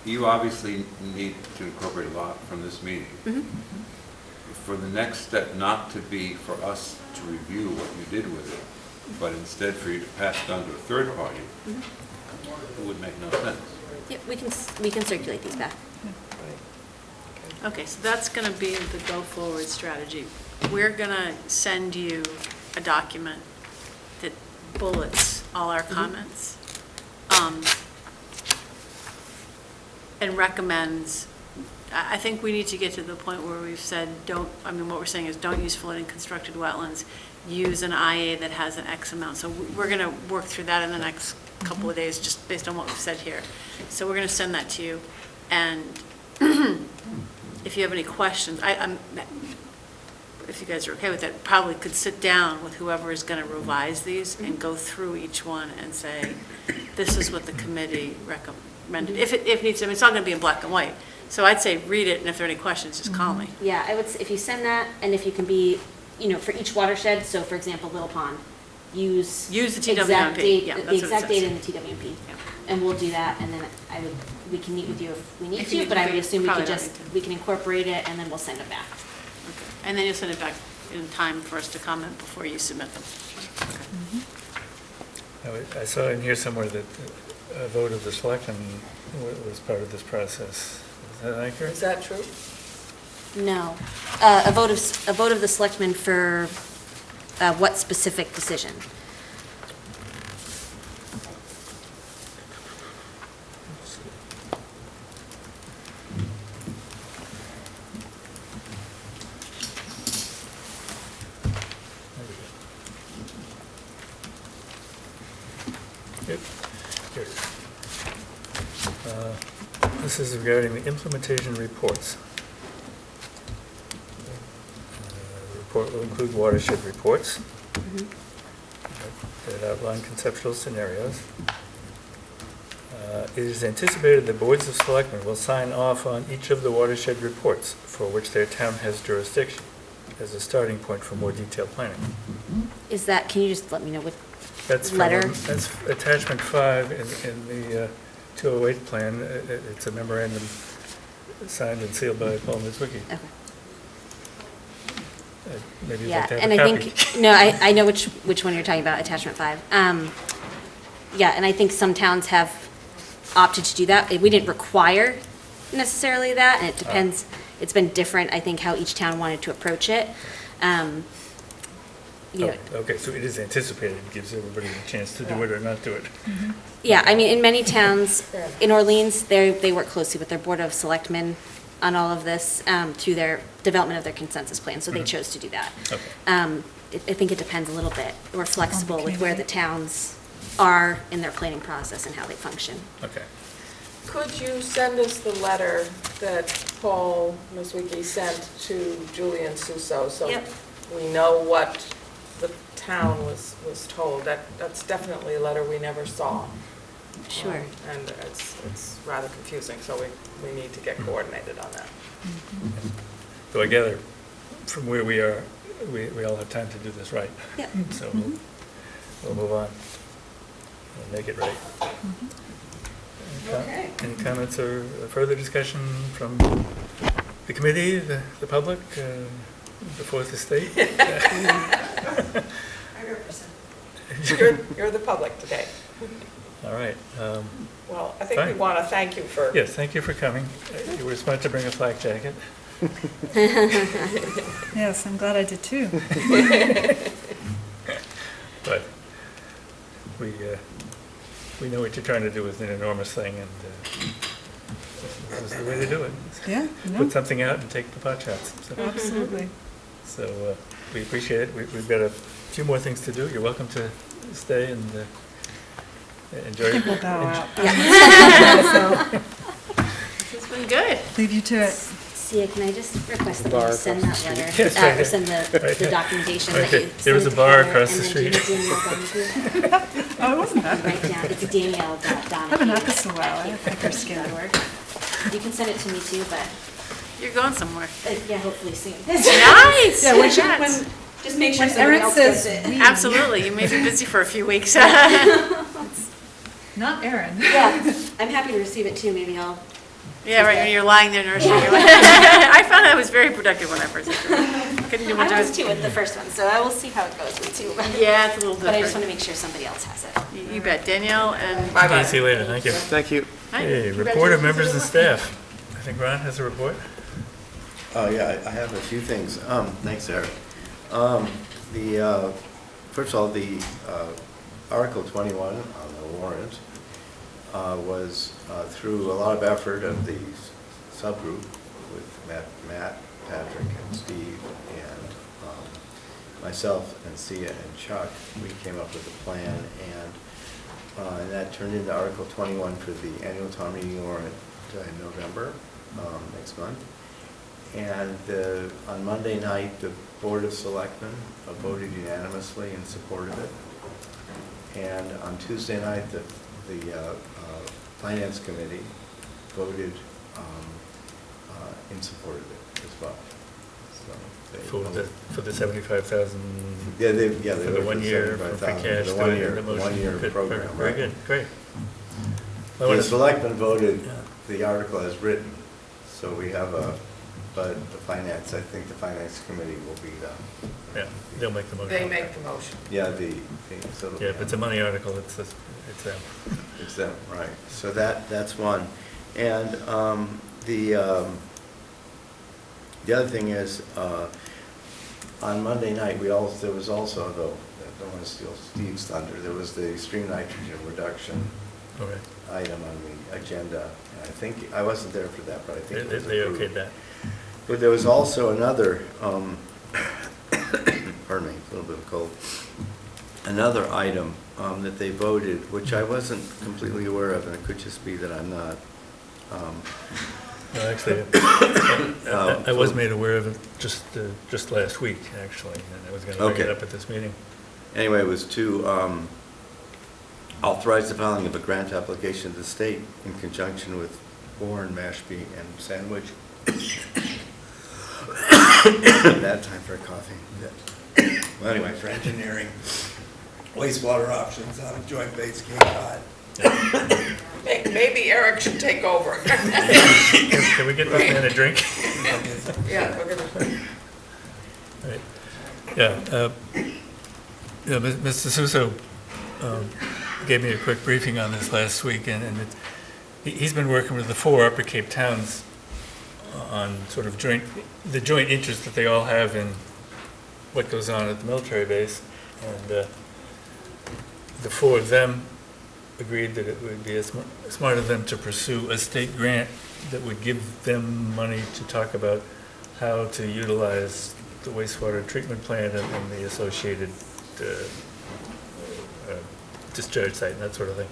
you obviously need to incorporate a lot from this meeting. For the next step, not to be for us to review what you did with it, but instead for you to pass it on to a third party, it would make no sense.
Yep, we can circulate these back.
Okay, so that's going to be the go-forward strategy. We're going to send you a document that bullets all our comments and recommends, I think we need to get to the point where we've said, what we're saying is don't use floating constructed wetlands, use an IA that has an X amount. So we're going to work through that in the next couple of days, just based on what we've said here. So we're going to send that to you. And if you have any questions, if you guys are okay with that, probably could sit down with whoever is going to revise these and go through each one and say, this is what the committee recommended, if it needs to, I mean, it's not gonna be in black and white. So I'd say read it, and if there are any questions, just call me.
Yeah, I would, if you send that, and if you can be, for each watershed, so for example, Little Pond, use.
Use the
exact
TWMP.
date-
Yeah, that's
The
what it
exact
says.
date in the TWMP.
Yeah.
And we'll do that, and then we can meet with you if we need
If you
to,
need
but
to,
I would assume we
probably
could
don't
just,
need to.
we can incorporate it, and then we'll send it back.
Okay. And then you'll send it back in time for us to comment before you submit them.
I saw in here somewhere that a vote of the selectmen was part of this process. Is that accurate?
Is that true?
No. A vote of the selectmen for what specific decision?
Yep, here it is. This is regarding the implementation reports. The report will include watershed reports that outline conceptual scenarios. It is anticipated that boards of selectmen will sign off on each of the watershed reports for which their town has jurisdiction as a starting point for more detailed planning.
Is that, can you just let me know what
That's from,
letter?
that's attachment 5 in the 208 plan. It's a memorandum signed and sealed by Paul Mitzwicki.
Okay.
Maybe you'd
Yeah,
like to have
and
a
I
copy.
think, no, I know which one you're talking about, attachment 5. Yeah, and I think some towns have opted to do that. We didn't require necessarily that, and it depends, it's been different, I think, how each town wanted to approach it. You know,
Oh, okay, so it is anticipated, it gives everybody a chance to do it or not do it.
yeah, I mean, in many towns, in Orleans, they work closely with their Board of Selectmen on all of this through their development of their consensus plan, so they chose to do that.
Okay.
I think it depends a little bit. We're flexible with where the
community.
towns are in their planning process and how they function.
Okay.
Could you send us the letter that Paul Mitzwicki sent to Julian Suso? So
Yep.
we know what the town was told. That's definitely a letter we never saw.
Sure.
And it's rather confusing, so we need to get coordinated on that.
So I gather from where we are, we all have time to do this right.
Yep.
So we'll move on and make it right.
Okay.
Any comments or further discussion from the committee, the public, the fourth estate?
I represent.
You're the public today.
All right.
Well, I think we
Fine.
want to thank you for.
Yes, thank you for coming. You were smart to bring a flak jacket.
Yes, I'm glad I did too.
But we know what you're trying to do is an enormous thing, and this is the way to do it.
Yeah, no,
Put something out and take the pot shots.
absolutely.
So we appreciate it. We've got a few more things to do. You're welcome to stay and enjoy
I
it.
think we'll bow out. So,
It's been good.
leave you to it.
Sia, can I just request that
Bar
you send that
across the
letter?
street. Yes, right
Or
here.
send
Right
the
here.
documentation
Right
that
here.
you
There was
sent
a bar
together,
across the
and then
street.
Danielle Donahue.
Oh, it wasn't that
Write
bad.
down, it's Danielle
I haven't
Donahue.
had this in a while. I think they're scared.
You can send it to me too, but
You're going somewhere.
yeah, hopefully soon.
Nice.
Yeah, when
Congrats.
Just make sure
When
somebody
Erin
else gets
says
it.
we,
Absolutely. You may be busy for a few weeks.
not Erin.
Yeah, I'm happy to receive it too, maybe I'll.
Yeah, right, when you're lying there nursing. I found I was very productive when I first did it. Couldn't do much
I
of
was
it.
too with the first one, so I will see how it goes with two.
Yeah, it's a little
But I just want
different.
to make sure somebody else has it.
You bet. Danielle and.
Bye-bye.
See you later. Thank you.
Thank you.
Hi.
Hey, report of members and staff. I think Ron has a report.
Oh, yeah, I have a few things. Thanks, Eric. First of all, the Article 21 on the warrant was through a lot of effort of the subgroup with Matt, Patrick, and Steve, and myself, and Sia, and Chuck. We came up with a plan, and that turned into Article 21 for the annual town meeting warrant in November, next month. And on Monday night, the Board of Selectmen voted unanimously in support of it. And on Tuesday night, the Finance Committee voted in support of it as well. So they-
For the 75,000?
Yeah, they
For the
voted
1 year, for free
75,000,
cash,
the
doing
1 year,
the motion.
1 year
Good,
program,
Very
right?
good, great. I
The
wanna-
selectmen voted
Yeah.
the article as written, so we have but the finance, I think the finance committee will be
Yeah, they'll make the motion.
They make the motion.
yeah, so
Yeah, if it's a money article, it's them.
It's them, right. So that's one. And the other thing is, on Monday night, there was also, though, I don't want to steal Steve's thunder, there was the stream nitrogen reduction
Okay.
item on the agenda. And I think, I wasn't there for that, but I think it was
They
approved.
okayed that.
But there was also another, pardon me, a little bit of a cold, another item that they voted, which I wasn't completely aware of, and it could just be that I'm not.
No, actually, I was made aware of it just last week, actually, and I was going to bring it
Okay.
up at this meeting.
Anyway, it was to authorize the filing of a grant application to the state in conjunction with Warren, Mashpee, and Sandwich. Bad time for a coffee. Well, anyway, for engineering wastewater options on a joint base Cape Cod.
Maybe Eric should take over.
Can we get this man a drink?
Yeah, we're gonna.
Right. Yeah, Mr. Suso gave me a quick briefing on this last week, and he's been working with the 4 Upper Cape towns on sort of the joint interest that they all have in what goes on at the military base. And the 4 of them agreed that it would be smart of them to pursue a state grant that would give them money to talk about how to utilize the wastewater treatment plant and the associated discharge site and that sort of thing.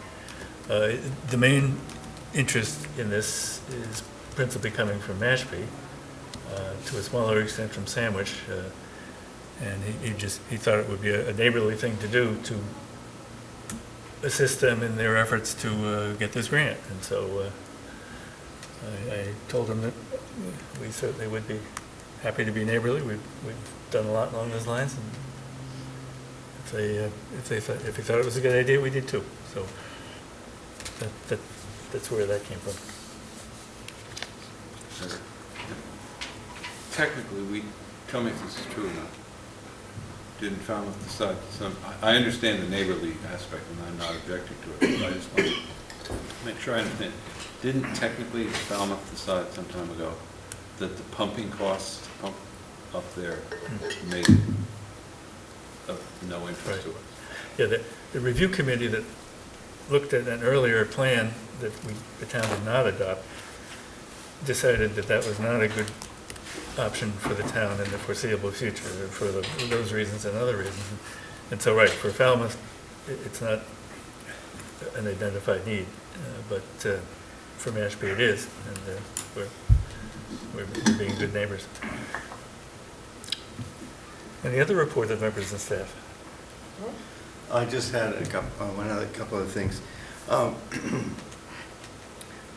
The main interest in this is principally coming from Mashpee, to a smaller extent from Sandwich, and he thought it would be a neighborly thing to do to assist them in their efforts to get this grant. And so I told him that we certainly would be happy to be neighborly. We've done a lot along those lines, and if he thought it was a good idea, we did too. So that's where that came from.
Technically, tell me if this is true or not. Didn't Falmouth decide I understand the neighborly aspect, and I'm not objecting to it, but I just want to make sure I understand. Didn't technically Falmouth decide some time ago that the pumping costs to pump up there made it of no interest to it?
Yeah, the review committee that looked at an earlier plan that the town did not adopt decided that that was not a good option for the town in the foreseeable future for those reasons and other reasons. And so, right, for Falmouth, it's not an identified need, but for Mashpee it is, and we're being good neighbors. Any other report of members and staff?
I just had a couple of things.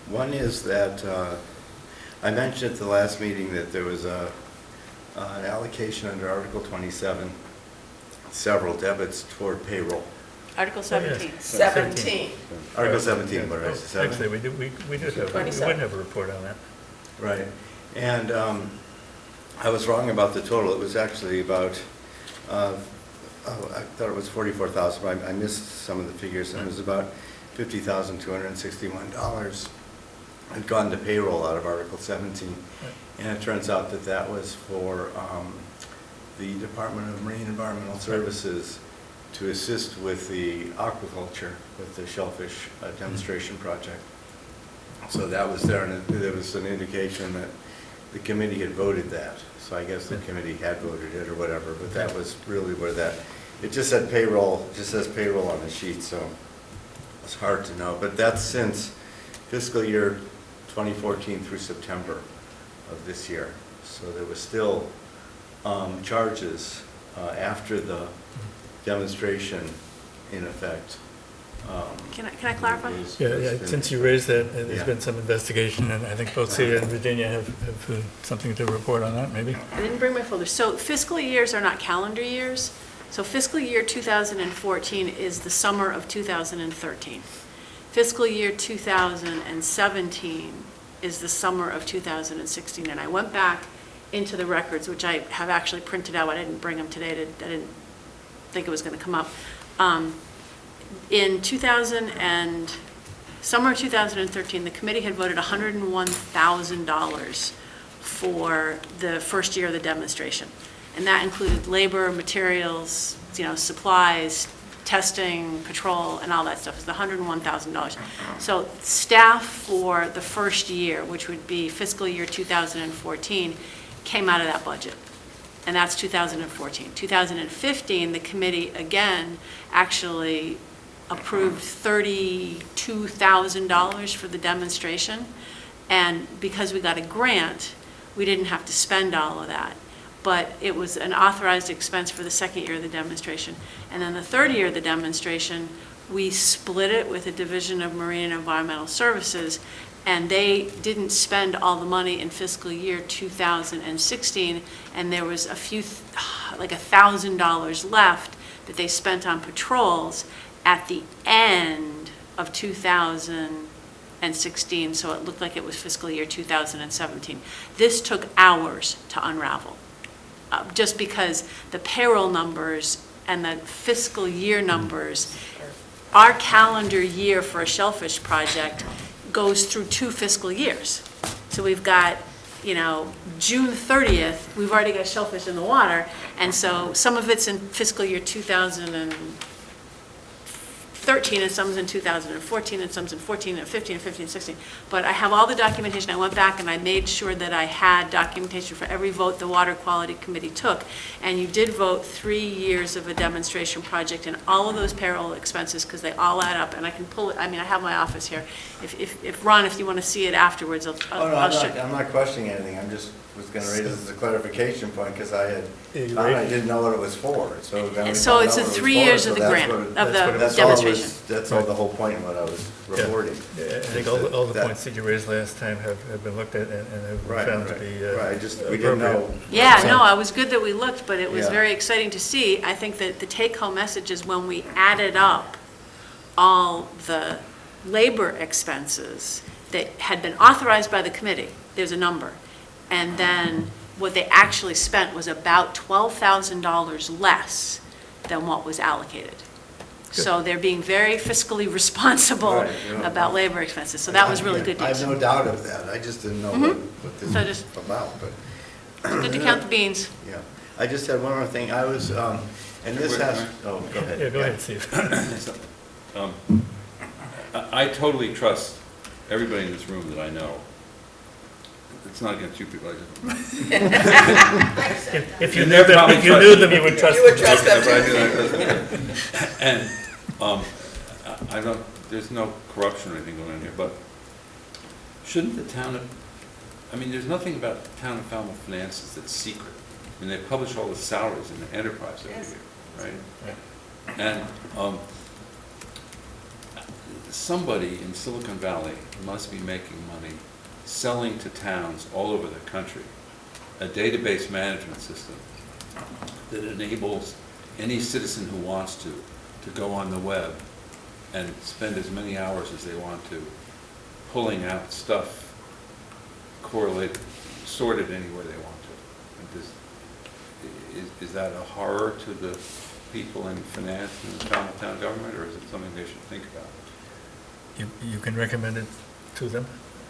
One is that I mentioned at the last meeting that there was an allocation under Article 27, several debits toward payroll.
Article 17.
17.
Article 17, what did I say, 7?
Actually, we did have, we
27.
would have a report on that.
Right. And I was wrong about the total. It was actually about, I thought it was 44,000, but I missed some of the figures. And it was about $50,261 had gone to payroll out of Article 17. And it turns out that that was for the Department of Marine Environmental Services to assist with the aquaculture, with the shellfish demonstration project. So that was there, and there was an indication that the committee had voted that. So I guess the committee had voted it or whatever, but that was really where it just said payroll, it just says payroll on the sheet, so it's hard to know. But that's since fiscal year 2014 through September of this year. So there was still charges after the demonstration in effect
Can I clarify?
Yeah, since you raised that, there's
Yeah.
been some investigation, and I think both Celia and Virginia have something to report on that, maybe?
I didn't bring my folder. So fiscal years are not calendar years. So fiscal year 2014 is the summer of 2013. Fiscal year 2017 is the summer of 2016. And I went back into the records, which I have actually printed out. I didn't bring them today. I didn't think it was going to come up. In summer of 2013, the committee had voted $101,000 for the first year of the demonstration. And that included labor, materials, supplies, testing, patrol, and all that stuff. It's the $101,000. So staff for the first year, which would be fiscal year 2014, came out of that budget. And that's 2014. 2015, the committee again actually approved $32,000 for the demonstration. And because we got a grant, we didn't have to spend all of that. But it was an authorized expense for the second year of the demonstration. And then the third year of the demonstration, we split it with a division of Marine and Environmental Services, and they didn't spend all the money in fiscal year 2016, and there was like $1,000 left that they spent on patrols at the end of 2016, so it looked like it was fiscal year 2017. This took hours to unravel, just because the payroll numbers and the fiscal year numbers, our calendar year for a shellfish project goes through 2 fiscal years. So we've got, June 30th, we've already got shellfish in the water, and so some of it's in fiscal year 2013, and some's in 2014, and some's in 14 and 15 and 15 and 16. But I have all the documentation. I went back and I made sure that I had documentation for every vote the Water Quality Committee took. And you did vote 3 years of a demonstration project and all of those payroll expenses, because they all add up. And I can pull it, I have my office here. If Ron, if you want to see it afterwards, I'll show you.
I'm not questioning anything, I'm just was going to raise this as a clarification point, because I didn't know what it was for, so then we
So
found
it's
out
the
what it
3
was for,
years
so
of the
that's
grant,
what
of the
that's
demonstration.
That's all the whole point of what I was reporting.
Yeah, I think all the points that you raised last time have been looked at and have been found to be
Right, we didn't know.
appropriate.
Yeah, no, it was good that we looked, but it was
Yeah.
very exciting to see. I think that the take-home message is when we added up all the labor expenses that had been authorized by the committee, there's a number, and then what they actually spent was about $12,000 less than what was allocated. So they're being very fiscally responsible
Right, yeah.
about labor expenses, so that was really good
I
news.
have no doubt of that, I just didn't know what this
So
was
just-
about, but.
Good to count the beans.
Yeah, I just had one more thing, I was, and this has, oh, go ahead.
Yeah, go ahead, Steve.
I totally trust everybody in this room that I know. It's not against you people, I just.
If you
And
knew
they're
them,
probably
if you knew them, you would trust
You would
them.
trust them too.
And I don't, there's no corruption or anything going on here, but shouldn't the town of, there's nothing about the town of Falmouth finances that's secret. They publish all the salaries in the enterprise every year, right? And somebody in Silicon Valley must be making money selling to towns all over the country a database management system that enables any citizen who wants to go on the web and spend as many hours as they want to pulling out stuff correlated, sorted anywhere they want to. And is that a horror to the people in finance and the Falmouth town government, or is it something they should think about?
You can recommend it to them,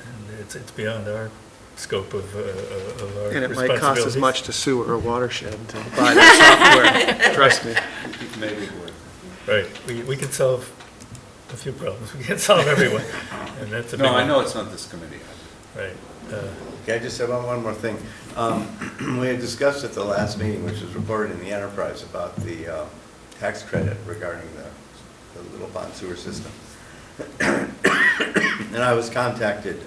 and it's beyond our scope of our responsibilities.
And it might cost as much to sue or a watershed to buy that software, trust me.
Maybe it would.
Right, we can solve a few problems, we can't solve every one, and that's a big
No,
one.
I know it's not this committee.
Right.
Okay, I just have one more thing. We had discussed at the last meeting, which was reported in the enterprise, about the tax credit regarding the Little Pond sewer system. And I was contacted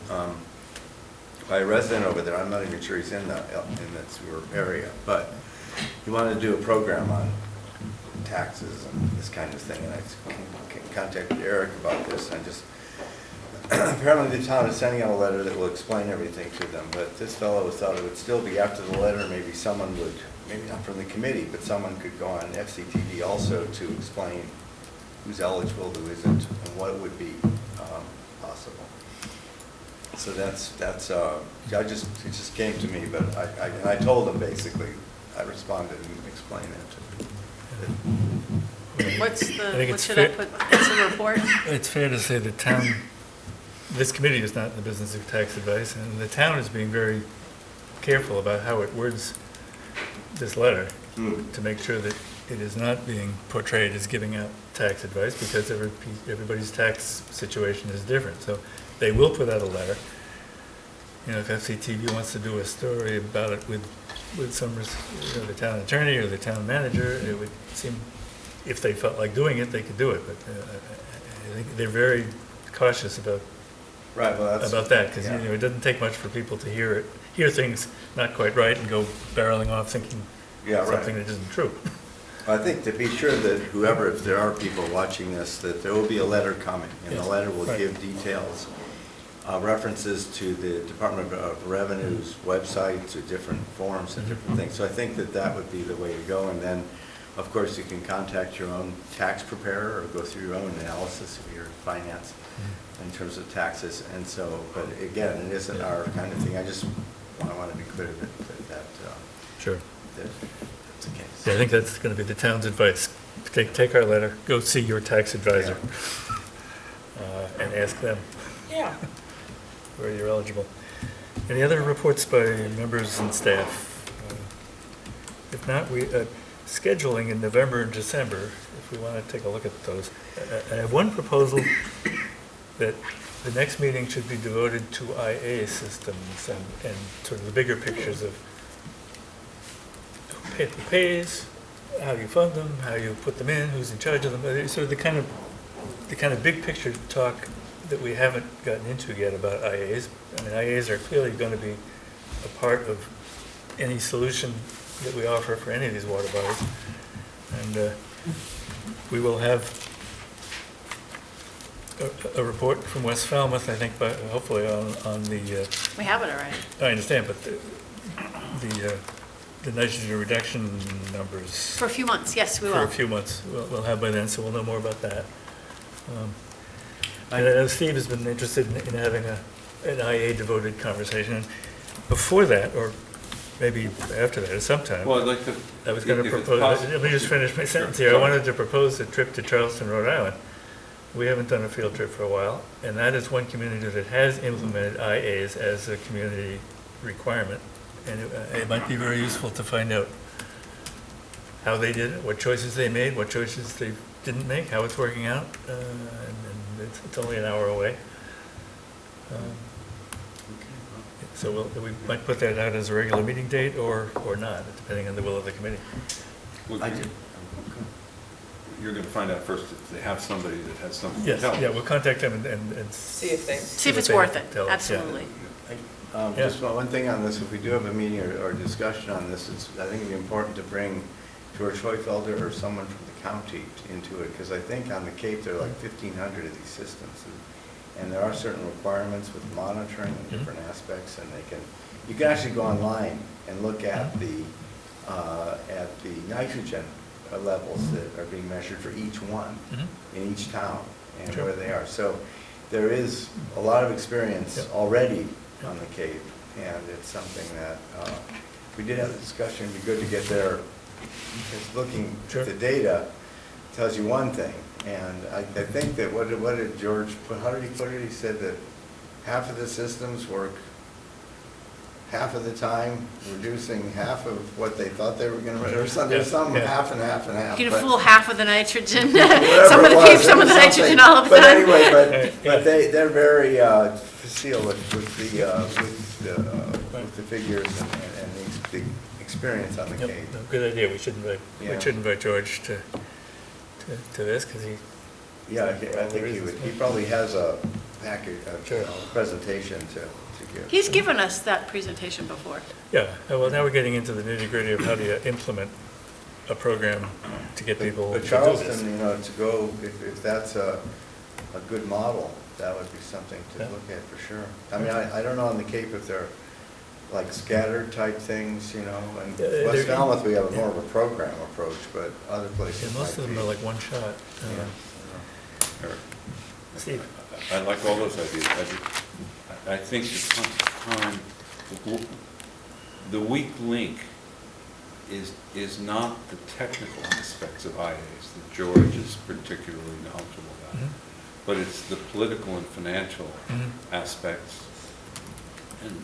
by a resident over there. I'm not even sure he's in that sewer area, but he wanted to do a program on taxes and this kind of thing, and I contacted Eric about this, and just, apparently the town is sending out a letter that will explain everything to them, but this fellow thought it would still be after the letter, maybe someone would, maybe not from the committee, but someone could go on FCTV also to explain who's eligible, who isn't, and what would be possible. So it just came to me, but I told them basically, I responded and explained that to them.
What's
think
what
it's
should I
fair-
put, what's the report?
It's fair to say the town, this committee is not in the business of tax advice, and the town is being very careful about how it words this letter to make sure that it is not being portrayed as giving out tax advice, because everybody's tax situation is different. So they will put out a letter. You know, if FCTV wants to do a story about it with some, the town attorney or the town manager, it would seem, if they felt like doing it, they could do it. But I think they're very cautious about
Right, well, that's.
that, because
yeah.
it doesn't take much for people to hear things not quite right and go barreling off thinking
Yeah, right.
something that isn't true.
I think to be sure that whoever, if there are people watching this, that there will be a letter coming, and the
Yes,
letter will
right.
give details, references to the Department of Revenue's website, to different forms and different things. So I think that would be the way to go, and then, of course, you can contact your own tax preparer or go through your own analysis of your finance in terms of taxes, and so, but again, it isn't our kind of thing. I just want to be clear that
Sure.
that's the case.
Yeah, I think that's going to be the town's advice. Take our letter, go see your tax advisor, and ask them
Yeah.
where you're eligible. Any other reports by members and staff? If not, scheduling in November and December, if we want to take a look at those. I have one proposal that the next meeting should be devoted to IA systems and sort of the bigger pictures of who pays, how you fund them, how you put them in, who's in charge of them, sort of the kind of big picture talk that we haven't gotten into yet about IAs. I mean, IAs are clearly going to be a part of any solution that we offer for any of these water bodies. And we will have a report from West Falmouth, I think, hopefully on the,
We have it already.
I understand, but the nitrogen reduction numbers.
For a few months, yes, we
For
will.
a few months, we'll have by then, so we'll know more about that. And I know Steve has been interested in having an IA-devoted conversation. And before that, or maybe after that, at some time,
Well, I'd like to.
I was going to
if it's
propose,
possible-
let me just finish my sentence
Sure.
here. I wanted to propose a trip to Charleston, Rhode Island. We haven't done a field trip for a while, and that is one community that has implemented IAs as a community requirement. And it might be very useful to find out how they did it, what choices they made, what choices they didn't make, how it's working out, and it's only an hour away. So we might put that out as a regular meeting date or not, depending on the will of the committee.
Well,
I did.
You're going to find out first if they have somebody that has something to
Yes,
tell.
yeah, we'll contact them and
See if they.
See if
what
it's
they
worth it,
tell us, yeah.
absolutely.
Just one thing on this, if we do have a meeting or discussion on this, I think it'd be important to bring George Hoyfelder or someone from the county into it, because I think on the Cape, there are like 1,500 of these systems. And there are certain requirements with monitoring and different aspects, and you can actually go online and look at the nitrogen levels that are being measured for each one in each town and
Sure.
where they are. So there is a lot of experience
Yep.
already on the Cape, and it's something that we did have a discussion. It'd be good to get there, because looking
Sure.
at the data tells you one thing, and I think that what did George put? How did he put it? He said that half of the systems work half of the time, reducing half of what they thought they were going to, or some, there's some
Yeah.
half and half and half.
You can
but-
fool half of the nitrogen,
whatever
some of
it
the
was,
people, some
it
of the
was
nitrogen
something.
all of the
But
time.
anyway,
Yeah.
but they're very facile with the figures and the experience on the
Yep,
Cape.
no, good idea. We should
Yeah.
invite George to this, because he,
Yeah, I think he probably has a package,
Sure.
a presentation to give.
He's given us that presentation before.
yeah, well, now we're getting into the nitty-gritty of how do you implement a program to get people to
But
do
Charleston,
this.
you know, to go, if that's a good model, that would be something to
Yeah.
look at for sure. I mean, I don't know on the Cape if they're like scattered type things, you know, and
Yeah, they're-
West Falmouth, we have more of
yeah.
a program approach, but other places
Yeah, most of
might
them
be.
are like one shot.
Yeah.
Eric,
Steve?
I like all those ideas. I think the time, the weak link is not the technical aspects of IAs that George is particularly knowledgeable about,
Mhm.
but it's the political and financial
Mhm.
aspects and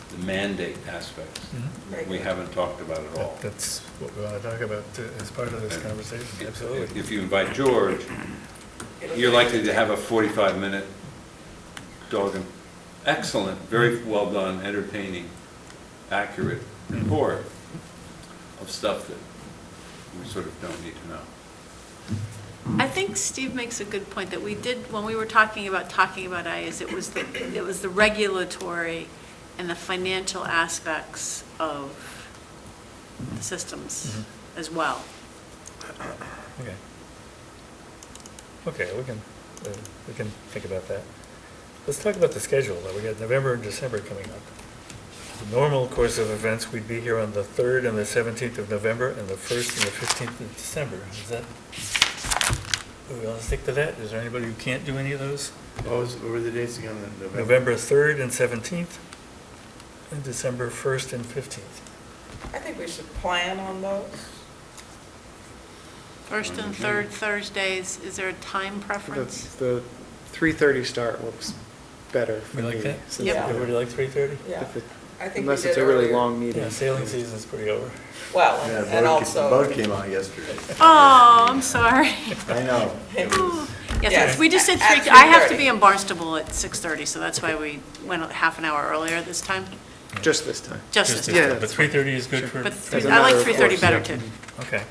the mandate aspects
Mhm.
we haven't talked about at all.
That's what we want to talk about as part of this
And
conversation,
if-
absolutely.
If you invite George, you're likely to have a 45-minute excellent, very well done, entertaining, accurate report of stuff that we sort of don't need to know.
I think Steve makes a good point that we did, when we were talking about IAs, it was the regulatory and the financial aspects of the systems
Mhm.
as well.
Okay. Okay, we can think about that. Let's talk about the schedule, though. We got November and December coming up. The normal course of events, we'd be here on the 3rd and the 17th of November and the 1st and the 15th of December. Is that, do we want to stick to that? Is there anybody who can't do any of those?
What were the dates again?
November 3rd and 17th, and December 1st and 15th.
I think we should plan on those.
First and third Thursdays, is there a time preference?
The 3:30 start works better for
We
me.
like that?
since
Yeah.
Everybody like 3:30?
Yeah,
if it-
I think we
Unless it's
did
a really
earlier.
long meeting.
Yeah, sailing season's pretty over.
Well,
Yeah,
and
boat
also.
came out yesterday.
Oh, I'm sorry.
I know. It was-
Yes,
Yes,
we just said
at
3, I have to
3:30.
be in Barnstable at 6:30, so that's why we went a half an hour earlier this time,
Just this time.
just this
Just
time.
Yeah.
But 3:30 is good for.
But
As a
I like
matter of
3:30
course,
better
yeah.
too.
Okay,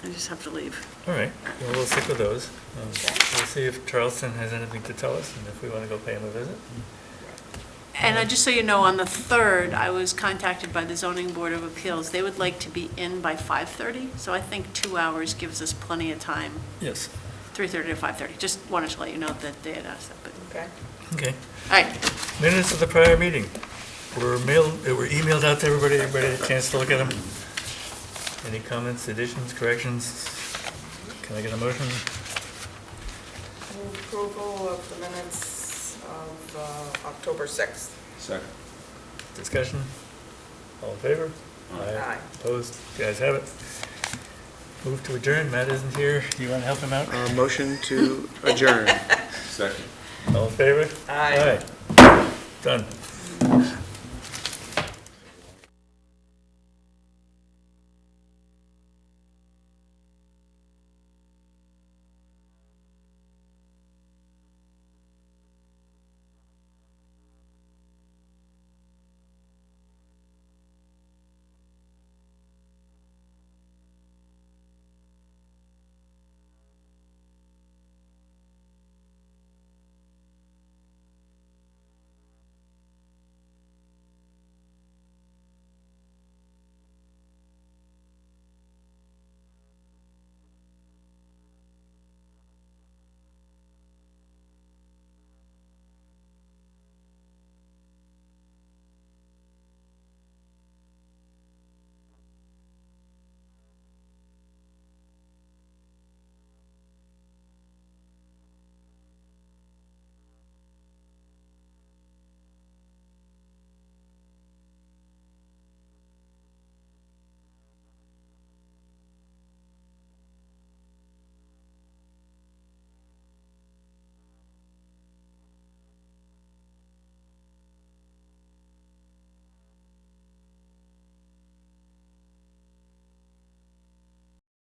I just have to leave.
all right, well, we'll stick with those.
Okay.
We'll see if Charleston has anything to tell us, and if we want to go pay him a visit.
And just so you know, on the 3rd, I was contacted by the Zoning Board of Appeals. They would like to be in by 5:30, so I think 2 hours gives us plenty of time,
Yes.
3:30 to 5:30. Just wanted to let you know that they had asked that, but,
Okay.
Okay,
all right.
minutes of the prior meeting were emailed out to everybody had a chance to look at them. Any comments, additions, corrections? Can I get a motion?
Move approval of the minutes of October 6th.
Second.
Discussion? All in favor?
Aye.
Opposed? You guys have it. Move to adjourn. Matt isn't here. You want to help him out?
Motion to adjourn.
Second.
All in favor?
Aye.
Aye. Done.